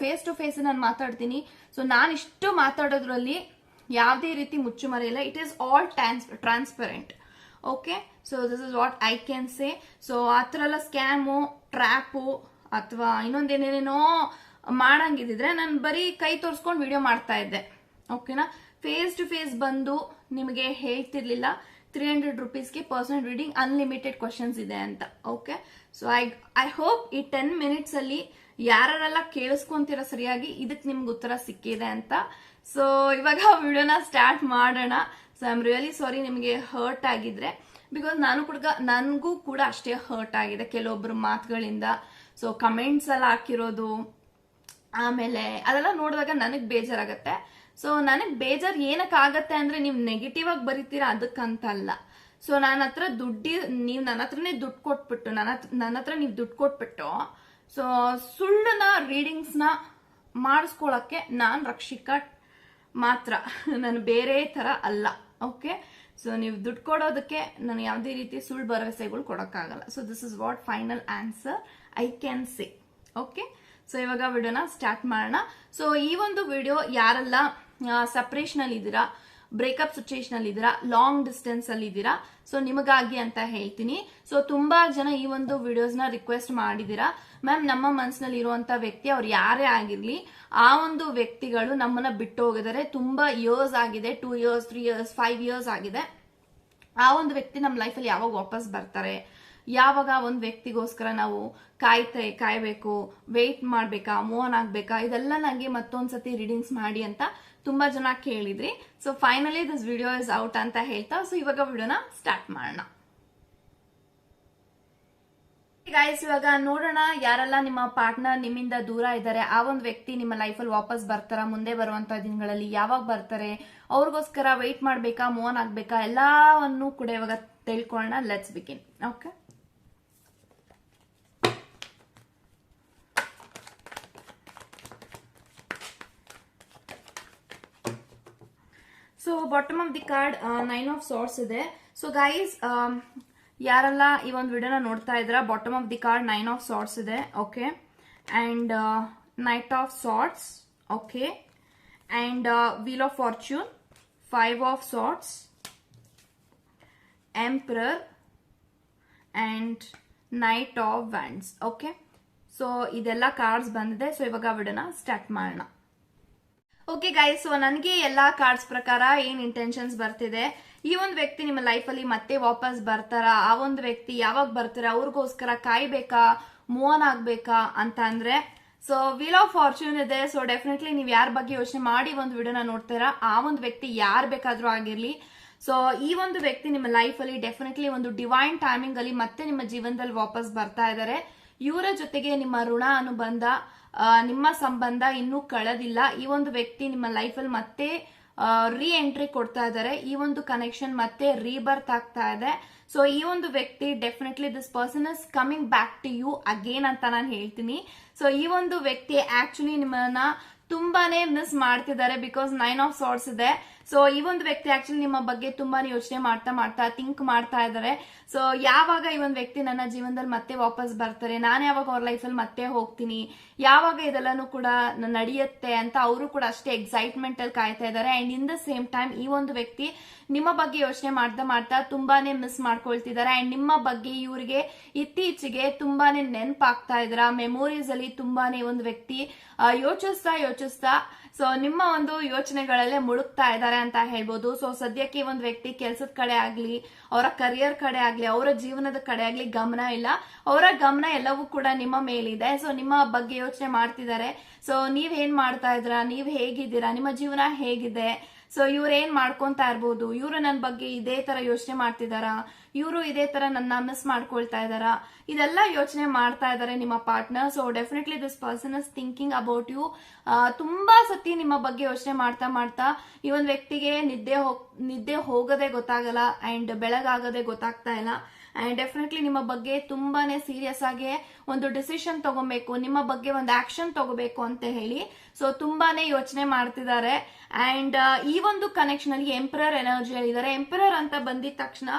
ಫೇಸ್ ಟು ಫೇಸ್ ನಾನು ಮಾತಾಡ್ತೀನಿ. ಸೊ ನಾನು ಇಷ್ಟು ಮಾತಾಡೋದ್ರಲ್ಲಿ ಯಾವುದೇ ರೀತಿ ಮುಚ್ಚುಮರೆ ಇಲ್ಲ. It is all transparent. Okay, so this is what I can say. So ಆ ಥರ ಎಲ್ಲ ಸ್ಕ್ಯಾಮು, ಟ್ರ್ಯಾಪು ಅಥವಾ ಇನ್ನೊಂದೇನೇನೇನೋ ಮಾಡಂಗಿದ್ರೆ ನಾನು ಬರೀ ಕೈ ತೋರಿಸ್ಕೊಂಡು ವಿಡಿಯೋ ಮಾಡ್ತಾ ಇದ್ದೆ. ಓಕೆನಾ, ಫೇಸ್ ಟು ಫೇಸ್ ಬಂದು ನಿಮಗೆ ಹೇಳ್ತಿರ್ಲಿಲ್ಲ 300 rupeesಗೆ ಪರ್ಸನಲ್ ರೀಡಿಂಗ್ ಅನ್ಲಿಮಿಟೆಡ್ ಕ್ವಶನ್ಸ್ ಇದೆ ಅಂತ. ಓಕೆ, ಸೊ ಐ ಹೋಪ್ ಈ 10 minutes ಅಲ್ಲಿ ಯಾರೆಲ್ಲ ಕೇಳಿಸ್ಕೊಂತೀರ ಸರಿಯಾಗಿ, ಇದಕ್ಕೆ ನಿಮ್ಗೆ ಉತ್ತರ ಸಿಕ್ಕಿದೆ ಅಂತ. ಸೊ ಇವಾಗ ವಿಡಿಯೋನ ಸ್ಟಾರ್ಟ್ ಮಾಡೋಣ. So I am really sorry ನಿಮಗೆ ಹರ್ಟ್ ಆಗಿದ್ರೆ, ಬಿಕಾಸ್ ನನಗೂ ಕೂಡ ಅಷ್ಟೇ ಹರ್ಟ್ ಆಗಿದೆ ಕೆಲವೊಬ್ರು ಮಾತುಗಳಿಂದ. ಸೊ ಕಮೆಂಟ್ಸ್ ಎಲ್ಲ ಹಾಕಿರೋದು, ಆಮೇಲೆ ಅದೆಲ್ಲ ನೋಡಿದಾಗ ನನಗೆ ಬೇಜಾರಾಗತ್ತೆ. ಸೊ ನನಗೆ ಬೇಜಾರು ಏನಕ್ಕಾಗತ್ತೆ ಅಂದ್ರೆ ನೀವು ನೆಗೆಟಿವ್ ಆಗಿ ಬರೀತೀರಾ ಅದಕ್ಕಂತಲ್ಲ. ಸೊ ನನ್ನ ಹತ್ರ ನೀವು ನನ್ನ ಹತ್ರನೇ ದುಡ್ಡು ಕೊಟ್ಬಿಟ್ಟು ನನ್ನ ಹತ್ರ ನೀವು ದುಡ್ಡು ಕೊಟ್ಬಿಟ್ಟು ಸೊ ಸುಳ್ಳನ ರೀಡಿಂಗ್ಸ್ನ ಮಾಡಿಸ್ಕೊಳಕ್ಕೆ ನಾನು ರಕ್ಷಿಕಾ ಮಾತ್ರ, ನಾನು ಬೇರೆ ತರ ಅಲ್ಲ. ಓಕೆ, ಸೊ ನೀವು ದುಡ್ಡು ಕೊಡೋದಕ್ಕೆ ನಾನು ಯಾವುದೇ ರೀತಿ ಸುಳ್ಳು ಭರವಸೆಗಳು ಕೊಡೋಕ್ಕಾಗಲ್ಲ. So this is what final answer I can say. Okay, so ಇವಾಗ ವಿಡಿಯೋನ ಸ್ಟಾರ್ಟ್ ಮಾಡೋಣ. ಸೊ ಈ ಒಂದು ವಿಡಿಯೋ ಯಾರೆಲ್ಲ ಸಪ್ರೇಷನ್ ಅಲ್ಲಿ ಇದ್ದೀರಾ, ಬ್ರೇಕಪ್ ಸಿಚುಯೇಷನ್ ಅಲ್ಲಿ ಇದ್ದೀರಾ, ಲಾಂಗ್ ಡಿಸ್ಟೆನ್ಸ್ ಅಲ್ಲಿ ಇದ್ದೀರಾ, ಸೊ ನಿಮಗಾಗಿ ಅಂತ ಹೇಳ್ತೀನಿ. ಸೊ ತುಂಬಾ ಜನ ಈ ಒಂದು ವಿಡಿಯೋಸ್ ನ ರಿಕ್ವೆಸ್ಟ್ ಮಾಡಿದೀರಾ, ಮ್ಯಾಮ್ ನಮ್ಮ ಮನಸ್ಸಿನಲ್ಲಿ ಇರುವಂತ ವ್ಯಕ್ತಿ ಅವ್ರು ಯಾರೇ ಆಗಿರ್ಲಿ, ಆ ಒಂದು ವ್ಯಕ್ತಿಗಳು ನಮ್ಮನ್ನ ಬಿಟ್ಟು ಹೋಗಿದ್ದಾರೆ, ತುಂಬಾ ಇಯರ್ಸ್ ಆಗಿದೆ, 2 years 3 years 5 years ಆಗಿದೆ. ಆ ಒಂದು ವ್ಯಕ್ತಿ ನಮ್ಮ ಲೈಫಲ್ಲಿ ಯಾವಾಗ ವಾಪಸ್ ಬರ್ತಾರೆ, ಯಾವಾಗ ಒಂದು ವ್ಯಕ್ತಿಗೋಸ್ಕರ ನಾವು ಕಾಯ್ಬೇಕು, ವೆಯ್ಟ್ ಮಾಡ್ಬೇಕಾ, ಮೂವ್ ಆನ್ ಆಗ್ಬೇಕಾ, ಇದೆಲ್ಲ ನಂಗೆ ಮತ್ತೊಂದ್ಸತಿ ರೀಡಿಂಗ್ಸ್ ಮಾಡಿ ಅಂತ ತುಂಬಾ ಜನ ಕೇಳಿದ್ರಿ. So finally this video is out ಅಂತ ಹೇಳ್ತಾ ಸೊ ಇವಾಗ ವಿಡಿಯೋನ ಸ್ಟಾರ್ಟ್ ಮಾಡೋಣ. ಗೈಸ್, ಇವಾಗ ನೋಡೋಣ ಯಾರೆಲ್ಲ ನಿಮ್ಮ ಪಾರ್ಟ್ನರ್ ನಿಮ್ಮಿಂದ ದೂರ ಇದ್ದಾರೆ, ಆ ಒಂದು ವ್ಯಕ್ತಿ ನಿಮ್ಮ ಲೈಫಲ್ಲಿ ವಾಪಸ್ ಬರ್ತಾರ, ಮುಂದೆ ಬರುವಂತ ದಿನಗಳಲ್ಲಿ ಯಾವಾಗ ಬರ್ತಾರೆ, ಅವ್ರಿಗೋಸ್ಕರ ವೆಯ್ಟ್ ಮಾಡ್ಬೇಕಾ, ಮೂವ್ ಆನ್ ಆಗ್ಬೇಕಾ, ಎಲ್ಲವನ್ನು ಕೂಡ ಇವಾಗ ತಿಳ್ಕೊಳ್ಳೋಣ. Let's begin. Okay, so bottom of the card 9 of Swords ಇದೆ. ಸೊ ಗೈಸ್, ಯಾರೆಲ್ಲ ಈ ಒಂದು ವಿಡಿಯೋನ ನೋಡ್ತಾ ಇದ್ರ, bottom of the card 9 of Swords ಇದೆ. Okay, and Knight of Swords. Okay, and Wheel of Fortune, 5 of Swords, Emperor, and Knight of Wands. Okay, so ಇದೆಲ್ಲ ಕಾರ್ಡ್ಸ್ ಬಂದಿದೆ. ಸೊ ಇವಾಗ ವಿಡಿಯೋನ ಸ್ಟಾರ್ಟ್ ಮಾಡೋಣ. ಓಕೆ ಗೈಸ್, ಸೊ ನನಗೆ ಎಲ್ಲಾ ಕಾರ್ಡ್ಸ್ ಪ್ರಕಾರ ಏನ್ ಇಂಟೆನ್ಷನ್ಸ್ ಬರ್ತಿದೆ, ಈ ಒಂದು ವ್ಯಕ್ತಿ ನಿಮ್ಮ ಲೈಫಲ್ಲಿ ಮತ್ತೆ ವಾಪಸ್ ಬರ್ತಾರ, ಆ ಒಂದು ವ್ಯಕ್ತಿ ಯಾವಾಗ ಬರ್ತಾರೆ, ಅವ್ರಿಗೋಸ್ಕರ ಕಾಯ್ಬೇಕಾ, ಮೂವ್ ಆನ್ ಆಗ್ಬೇಕಾ ಅಂತ ಅಂದ್ರೆ ಸೊ ವೀಲ್ ಆಫ್ ಫಾರ್ಚೂನ್ ಇದೆ. ಸೊ ಡೆಫಿನೆಟ್ಲಿ ನೀವು ಯಾರ ಬಗ್ಗೆ ಯೋಚನೆ ಮಾಡಿ ಒಂದು ವಿಡಿಯೋನ ನೋಡ್ತೀರಾ, ಆ ಒಂದು ವ್ಯಕ್ತಿ ಯಾರು ಬೇಕಾದ್ರೂ ಆಗಿರ್ಲಿ, ಸೊ ಈ ಒಂದು ವ್ಯಕ್ತಿ ನಿಮ್ಮ ಲೈಫಲ್ಲಿ ಡೆಫಿನೆಟ್ಲಿ ಒಂದು ಡಿವೈನ್ ಟೈಮಿಂಗ್ ಅಲ್ಲಿ ಮತ್ತೆ ನಿಮ್ಮ ಜೀವನದಲ್ಲಿ ವಾಪಸ್ ಬರ್ತಾ ಇದ್ದಾರೆ. ಇವರ ಜೊತೆಗೆ ನಿಮ್ಮ ಋಣ ಅನುಬಂಧ, ನಿಮ್ಮ ಸಂಬಂಧ ಇನ್ನೂ ಕಳೆದಿಲ್ಲ. ಈ ಒಂದು ವ್ಯಕ್ತಿ ನಿಮ್ಮ ಲೈಫಲ್ಲಿ ಮತ್ತೆ ರೀ ಎಂಟ್ರಿ ಕೊಡ್ತಾ ಇದ್ದಾರೆ, ಈ ಒಂದು ಕನೆಕ್ಷನ್ ಮತ್ತೆ ರೀಬರ್ತ್ ಆಗ್ತಾ ಇದೆ. ಸೊ ಈ ಒಂದು ವ್ಯಕ್ತಿ definitely this person is coming back to you again ಅಂತ ನಾನು ಹೇಳ್ತೀನಿ. ಸೊ ಈ ಒಂದು ವ್ಯಕ್ತಿ ಆಕ್ಚುಲಿ ನಿಮ್ಮನ್ನ ತುಂಬಾನೇ ಮಿಸ್ ಮಾಡ್ತಿದ್ದಾರೆ, ಬಿಕಾಸ್ 9 of Swords ಇದೆ. ಸೊ ಈ ಒಂದು ವ್ಯಕ್ತಿ ಆಕ್ಚುಲಿ ನಿಮ್ಮ ಬಗ್ಗೆ ತುಂಬಾನೇ ಯೋಚನೆ ಮಾಡ್ತಾ ಥಿಂಕ್ ಮಾಡ್ತಾ ಇದ್ದಾರೆ. ಸೊ ಯಾವಾಗ ಈ ಒಂದು ವ್ಯಕ್ತಿ ನನ್ನ ಜೀವನದಲ್ಲಿ ಮತ್ತೆ ವಾಪಸ್ ಬರ್ತಾರೆ, ನಾನು ಯಾವಾಗ ಅವ್ರ ಲೈಫಲ್ಲಿ ಮತ್ತೆ ಹೋಗ್ತೀನಿ, ಯಾವಾಗ ಇದೆಲ್ಲಾನು ಕೂಡ ನಡೆಯುತ್ತೆ ಅಂತ ಅವರು ಕೂಡ ಅಷ್ಟೇ ಎಕ್ಸೈಟ್ಮೆಂಟ್ ಅಲ್ಲಿ ಕಾಯ್ತಾ ಇದ್ದಾರೆ. And in the same time ಈ ಒಂದು ವ್ಯಕ್ತಿ ನಿಮ್ಮ ಬಗ್ಗೆ ಯೋಚನೆ ಮಾಡ್ತಾ ತುಂಬಾನೇ ಮಿಸ್ ಮಾಡ್ಕೊಳ್ತಿದ್ದಾರೆ. ಅಂಡ್ ನಿಮ್ಮ ಬಗ್ಗೆ ಇವರಿಗೆ ಇತ್ತೀಚೆಗೆ ತುಂಬಾನೇ ನೆನಪಾಗ್ತಾ ಇದ್ರ, ಮೆಮೊರೀಸ್ ಅಲ್ಲಿ ತುಂಬಾನೇ ಒಂದು ವ್ಯಕ್ತಿ ಯೋಚಿಸ್ತಾ ಸೊ ನಿಮ್ಮ ಒಂದು ಯೋಚನೆಗಳಲ್ಲೇ ಮುಳುಗ್ತಾ ಇದ್ದಾರೆ ಅಂತ ಹೇಳ್ಬೋದು. ಸೊ ಸದ್ಯಕ್ಕೆ ಒಂದು ವ್ಯಕ್ತಿ ಕೆಲಸದ ಕಡೆ ಆಗ್ಲಿ, ಅವರ ಕರಿಯರ್ ಕಡೆ ಆಗ್ಲಿ, ಅವರ ಜೀವನದ ಕಡೆ ಆಗ್ಲಿ ಗಮನ ಇಲ್ಲ, ಅವರ ಗಮನ ಎಲ್ಲವೂ ಕೂಡ ನಿಮ್ಮ ಮೇಲಿದೆ. ಸೊ ನಿಮ್ಮ ಬಗ್ಗೆ ಯೋಚನೆ ಮಾಡ್ತಿದ್ದಾರೆ. ಸೊ ನೀವ್ ಏನ್ ಮಾಡ್ತಾ ಇದ್ರ, ನೀವ್ ಹೇಗಿದ್ದೀರಾ, ನಿಮ್ಮ ಜೀವನ ಹೇಗಿದೆ, ಸೊ ಇವ್ರು ಏನ್ ಮಾಡ್ಕೊಂತಾ ಇರ್ಬೋದು, ಇವರು ನನ್ನ ಬಗ್ಗೆ ಇದೇ ತರ ಯೋಚನೆ ಮಾಡ್ತಿದಾರ, ಇವರು ಇದೇ ತರ ನನ್ನ ಮಿಸ್ ಮಾಡ್ಕೊಳ್ತಾ ಇದಾರ, ಇದೆಲ್ಲ ಯೋಚನೆ ಮಾಡ್ತಾ ಇದಾರೆ ನಿಮ್ಮ partner. So definitely this person is thinking about you. ತುಂಬಾ ಸತಿ ನಿಮ್ಮ ಬಗ್ಗೆ ಯೋಚನೆ ಮಾಡ್ತಾ ಮಾಡ್ತಾ ಈ ಒಂದು ವ್ಯಕ್ತಿಗೆ ನಿದ್ದೆ ಹೋಗದೆ ಗೊತ್ತಾಗಲ್ಲ ಅಂಡ್ ಬೆಳಗಾಗದೆ ಗೊತ್ತಾಗ್ತಾ ಇಲ್ಲ. ಅಂಡ್ ಡೆಫಿನೆಟ್ಲಿ ನಿಮ್ಮ ಬಗ್ಗೆ ತುಂಬಾನೇ ಸೀರಿಯಸ್ ಆಗಿ ಒಂದು ಡಿಸಿಷನ್ ತಗೋಬೇಕು, ನಿಮ್ಮ ಬಗ್ಗೆ ಒಂದು ಆಕ್ಷನ್ ತಗೋಬೇಕು ಅಂತ ಹೇಳಿ ಸೊ ತುಂಬಾನೇ ಯೋಚನೆ ಮಾಡ್ತಿದ್ದಾರೆ. ಅಂಡ್ ಈ ಒಂದು ಕನೆಕ್ಷನ್ ಅಲ್ಲಿ ಎಂಪರರ್ ಎನರ್ಜಿ ಇದ್ದಾರೆ. ಎಂಪರರ್ ಅಂತ ಬಂದಿದ ತಕ್ಷಣ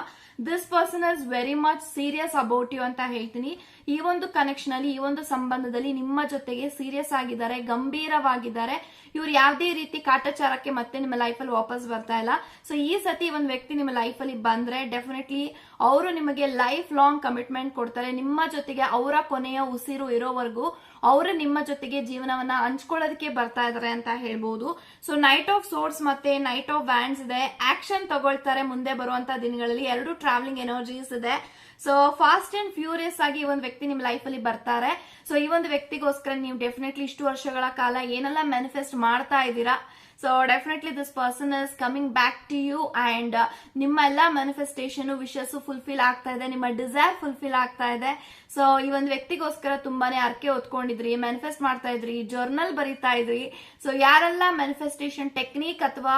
this person is very much serious about you ಅಂತ ಹೇಳ್ತೀನಿ. ಈ ಒಂದು ಕನೆಕ್ಷನ್ ಅಲ್ಲಿ, ಈ ಒಂದು ಸಂಬಂಧದಲ್ಲಿ ನಿಮ್ಮ ಜೊತೆಗೆ ಸೀರಿಯಸ್ ಆಗಿದ್ದಾರೆ, ಗಂಭೀರವಾಗಿದ್ದಾರೆ. ಇವ್ರು ಯಾವುದೇ ರೀತಿ ಕಾಟಾಚಾರಕ್ಕೆ ಮತ್ತೆ ನಿಮ್ಮ ಲೈಫ್ ಅಲ್ಲಿ ವಾಪಸ್ ಬರ್ತಾ ಇಲ್ಲ. ಸೊ ಈ ಸತಿ ಒಂದು ವ್ಯಕ್ತಿ ನಿಮ್ಮ ಲೈಫ್ ಅಲ್ಲಿ ಬಂದ್ರೆ ಡೆಫಿನೆಟ್ಲಿ ಅವರು ನಿಮಗೆ ಲೈಫ್ ಲಾಂಗ್ ಕಮಿಟ್ಮೆಂಟ್ ಕೊಡ್ತಾರೆ. ನಿಮ್ಮ ಜೊತೆಗೆ ಅವರ ಕೊನೆಯ ಉಸಿರು ಇರೋವರೆಗೂ ಅವರು ನಿಮ್ಮ ಜೊತೆಗೆ ಜೀವನವನ್ನ ಹಂಚ್ಕೊಳ್ಳೋದಕ್ಕೆ ಬರ್ತಾ ಇದಾರೆ ಅಂತ ಹೇಳ್ಬಹುದು. ಸೊ ನೈಟ್ ಆಫ್ ಸೋರ್ಸ್ ಮತ್ತೆ ನೈಟ್ ಆಫ್ ವ್ಯಾಂಡ್ಸ್ ಇದೆ. ಆಕ್ಷನ್ ತಗೊಳ್ತಾರೆ ಮುಂದೆ ಬರುವಂತ ದಿನಗಳಲ್ಲಿ. ಎರಡು ಟ್ರಾವೆಲಿಂಗ್ ಎನರ್ಜೀಸ್ ಇದೆ. ಸೊ ಫಾಸ್ಟ್ ಅಂಡ್ ಫ್ಯೂರಿಯಸ್ ಆಗಿ ಈ ಒಂದು ವ್ಯಕ್ತಿ ನಿಮ್ ಲೈಫ್ ಅಲ್ಲಿ ಬರ್ತಾರೆ. ಸೊ ಈ ಒಂದು ವ್ಯಕ್ತಿಗೋಸ್ಕರ ನೀವು ಡೆಫಿನೆಟ್ಲಿ ಇಷ್ಟು ವರ್ಷಗಳ ಕಾಲ ಏನೆಲ್ಲ ಮ್ಯಾನಿಫೆಸ್ಟ್ ಮಾಡ್ತಾ ಇದ್ದೀರಾ, so definitely this person is coming back to you and ನಿಮ್ಮ ಎಲ್ಲ ಮ್ಯಾನಿಫೆಸ್ಟೇಷನ್ ವಿಶಸ್ ಫುಲ್ಫಿಲ್ ಆಗ್ತಾ ಇದೆ, ನಿಮ್ಮ ಡಿಸೈರ್ ಫುಲ್ಫಿಲ್ ಆಗ್ತಾ ಇದೆ. ಸೊ ಈ ಒಂದು ವ್ಯಕ್ತಿಗೋಸ್ಕರ ತುಂಬಾನೇ ಅರ್ಕೆ ಹೊತ್ಕೊಂಡಿದ್ರಿ, ಮ್ಯಾನಿಫೆಸ್ಟ್ ಮಾಡ್ತಾ ಇದ್ರಿ, ಜರ್ನಲ್ ಬರೀತಾ ಇದ್ರಿ. ಸೊ ಯಾರೆಲ್ಲ ಮ್ಯಾನಿಫೆಸ್ಟೇಷನ್ ಟೆಕ್ನಿಕ್ ಅಥವಾ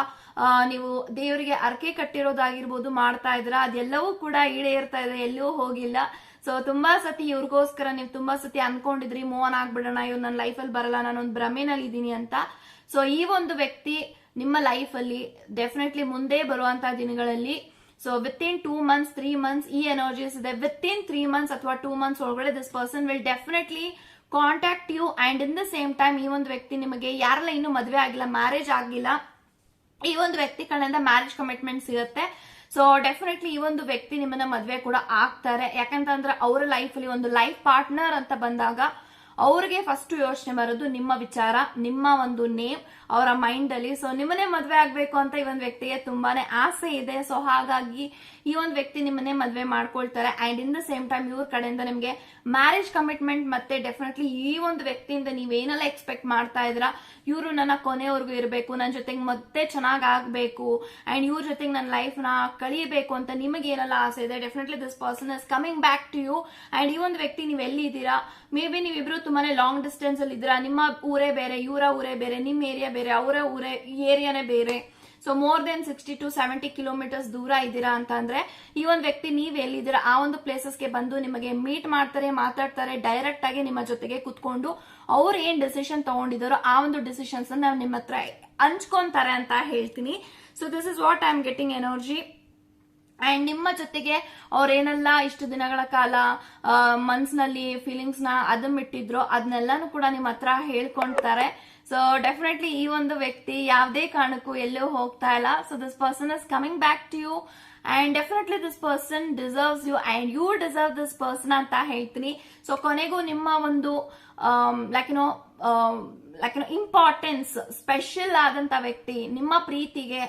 ನೀವು ದೇವರಿಗೆ ಅರ್ಕೆ ಕಟ್ಟಿರೋದಾಗಿರ್ಬೋದು ಮಾಡ್ತಾ ಇದ್ರ, ಅದೆಲ್ಲವೂ ಕೂಡ ಈಡೇರ್ತಾ ಇದೆ, ಎಲ್ಲೂ ಹೋಗಿಲ್ಲ. ಸೊ ತುಂಬಾ ಸತಿ ಇವ್ರಿಗೋಸ್ಕರ ನೀವು ತುಂಬಾ ಸತಿ ಅನ್ಕೊಂಡಿದ್ರಿ ಮೂವ್ ಆನ್ ಆಗ್ಬಿಡೋಣ, ಇವ್ರು ನನ್ನ ಲೈಫಲ್ಲಿ ಬರಲ್ಲ, ನಾನೊಂದು ಭ್ರಮೆನಲ್ಲಿ ಇದ್ದೀನಿ ಅಂತ. ಸೊ ಈ ಒಂದು ವ್ಯಕ್ತಿ ನಿಮ್ಮ ಲೈಫ್ ಅಲ್ಲಿ ಡೆಫಿನೆಟ್ಲಿ ಮುಂದೆ ಬರುವಂತಹ ದಿನಗಳಲ್ಲಿ so within 2 months 3 months ಈ ಎನರ್ಜೀಸ್ ಇದೆ. ವಿತ್ ಇನ್ 3 months ಅಥವಾ 2 months ಒಳಗಡೆ this person will definitely contact you and in the same time ಈ ಒಂದು ವ್ಯಕ್ತಿ ನಿಮಗೆ ಯಾರೆಲ್ಲ ಇನ್ನೂ ಮದುವೆ ಆಗಿಲ್ಲ, ಮ್ಯಾರೇಜ್ ಆಗಿಲ್ಲ, ಈ ಒಂದು ವ್ಯಕ್ತಿ ಕಡೆಯಿಂದ ಮ್ಯಾರೇಜ್ ಕಮಿಟ್ಮೆಂಟ್ ಸಿಗುತ್ತೆ. ಸೊ ಡೆಫಿನೆಟ್ಲಿ ಈ ಒಂದು ವ್ಯಕ್ತಿ ನಿಮ್ಮನ್ನ ಮದುವೆ ಕೂಡ ಆಗ್ತಾರೆ. ಯಾಕಂತಂದ್ರೆ ಅವರ ಲೈಫ್ ಅಲ್ಲಿ ಒಂದು ಲೈಫ್ ಪಾರ್ಟ್ನರ್ ಅಂತ ಬಂದಾಗ ಅವ್ರಿಗೆ ಫಸ್ಟ್ ಯೋಚನೆ ಬರೋದು ನಿಮ್ಮ ವಿಚಾರ, ನಿಮ್ಮ ಒಂದು ನೇಮ್ ಅವರ ಮೈಂಡ್ ಅಲ್ಲಿ. ಸೊ ನಿಮ್ಮನ್ನೇ ಮದ್ವೆ ಆಗ್ಬೇಕು ಅಂತ ಈ ಒಂದು ವ್ಯಕ್ತಿಗೆ ತುಂಬಾನೇ ಆಸೆ ಇದೆ. ಸೊ ಹಾಗಾಗಿ ಈ ಒಂದು ವ್ಯಕ್ತಿ ನಿಮ್ಮನ್ನೇ ಮದ್ವೆ ಮಾಡ್ಕೊಳ್ತಾರೆ and in the same time ಇವ್ರ ಕಡೆಯಿಂದ ನಿಮ್ಗೆ ಮ್ಯಾರೇಜ್ ಕಮಿಟ್ಮೆಂಟ್ ಮತ್ತೆ ಡೆಫಿನೆಟ್ಲಿ ಈ ಒಂದು ವ್ಯಕ್ತಿಯಿಂದ ನೀವೇನೆಲ್ಲ ಎಕ್ಸ್ಪೆಕ್ಟ್ ಮಾಡ್ತಾ ಇದ್ರ, ಇವರು ನನ್ನ ಕೊನೆವರೆಗೂ ಇರಬೇಕು, ನನ್ನ ಜೊತೆಗೆ ಮತ್ತೆ ಚೆನ್ನಾಗ್ ಆಗ್ಬೇಕು ಅಂಡ್ ಇವ್ರ ಜೊತೆಗೆ ನನ್ನ ಲೈಫ್ ನ ಕಳಿಬೇಕು ಅಂತ ನಿಮಗೆ ಏನೆಲ್ಲ ಆಸೆ ಇದೆ, definitely this person is coming back to you. And ಈ ಒಂದು ವ್ಯಕ್ತಿ ನೀವು ಎಲ್ಲಿ ಇದ್ದೀರಾ, ಮೇ ಬಿ ನೀವಿಬ್ರು ತುಂಬಾನೇ ಲಾಂಗ್ ಡಿಸ್ಟೆನ್ಸ್ ಅಲ್ಲಿ ಇದ್ದೀರಾ, ನಿಮ್ಮ ಊರೇ ಬೇರೆ, ಇವರ ಊರೇ ಬೇರೆ, ನಿಮ್ಮ ಏರಿಯಾ ಬೇರೆ, ಅವರ ಊರೇ ಏರಿಯಾನೇ ಬೇರೆ. So more than 60 to 70 kilometres ದೂರ ಇದ್ದೀರಾ ಅಂತ ಅಂದ್ರೆ ಈ ಒಂದು ವ್ಯಕ್ತಿ ನೀವ್ ಎಲ್ಲಿದ್ದೀರಾ ಆ ಒಂದು ಪ್ಲೇಸಸ್ಗೆ ಬಂದು ನಿಮಗೆ ಮೀಟ್ ಮಾಡ್ತಾರೆ, ಮಾತಾಡ್ತಾರೆ, ಡೈರೆಕ್ಟ್ ಆಗಿ ನಿಮ್ಮ ಜೊತೆಗೆ ಕುತ್ಕೊಂಡು ಅವ್ರು ಏನ್ ಡಿಸಿಷನ್ ತಗೊಂಡಿದಾರೋ ಆ ಒಂದು ಡಿಸಿಷನ್ಸ್ ನಾವು ನಿಮ್ಮ ಹತ್ರ ಹಂಚ್ಕೊಂತಾರೆ ಅಂತ ಹೇಳ್ತೀನಿ. So this is what I am getting energy. And ನಿಮ್ಮ ಜೊತೆಗೆ ಅವ್ರೇನೆಲ್ಲ ಇಷ್ಟು ದಿನಗಳ ಕಾಲ ಮನ್ಸ್ನಲ್ಲಿ ಫೀಲಿಂಗ್ಸ್ ನ ಅದಮ್ಮಿಟ್ಟಿದ್ರು ಅದನ್ನೆಲ್ಲಾನು ಕೂಡ ನಿಮ್ಮ ಹತ್ರ ಹೇಳ್ಕೊಂತಾರೆ. ಸೊ ಡೆಫಿನೆಟ್ಲಿ ಈ ಒಂದು ವ್ಯಕ್ತಿ ಯಾವುದೇ ಕಾರಣಕ್ಕೂ ಎಲ್ಲೂ ಹೋಗ್ತಾ ಇಲ್ಲ. So this person is coming back to you and definitely this person deserves you and you deserve this person ಅಂತ ಹೇಳ್ತೀನಿ. ಸೊ ಕೊನೆಗೂ ನಿಮ್ಮ ಒಂದು ಲೈಕ್ ನೋ ಇಂಪಾರ್ಟೆನ್ಸ್ ಸ್ಪೆಷಲ್ ಆದಂತ ವ್ಯಕ್ತಿ, ನಿಮ್ಮ ಪ್ರೀತಿಗೆ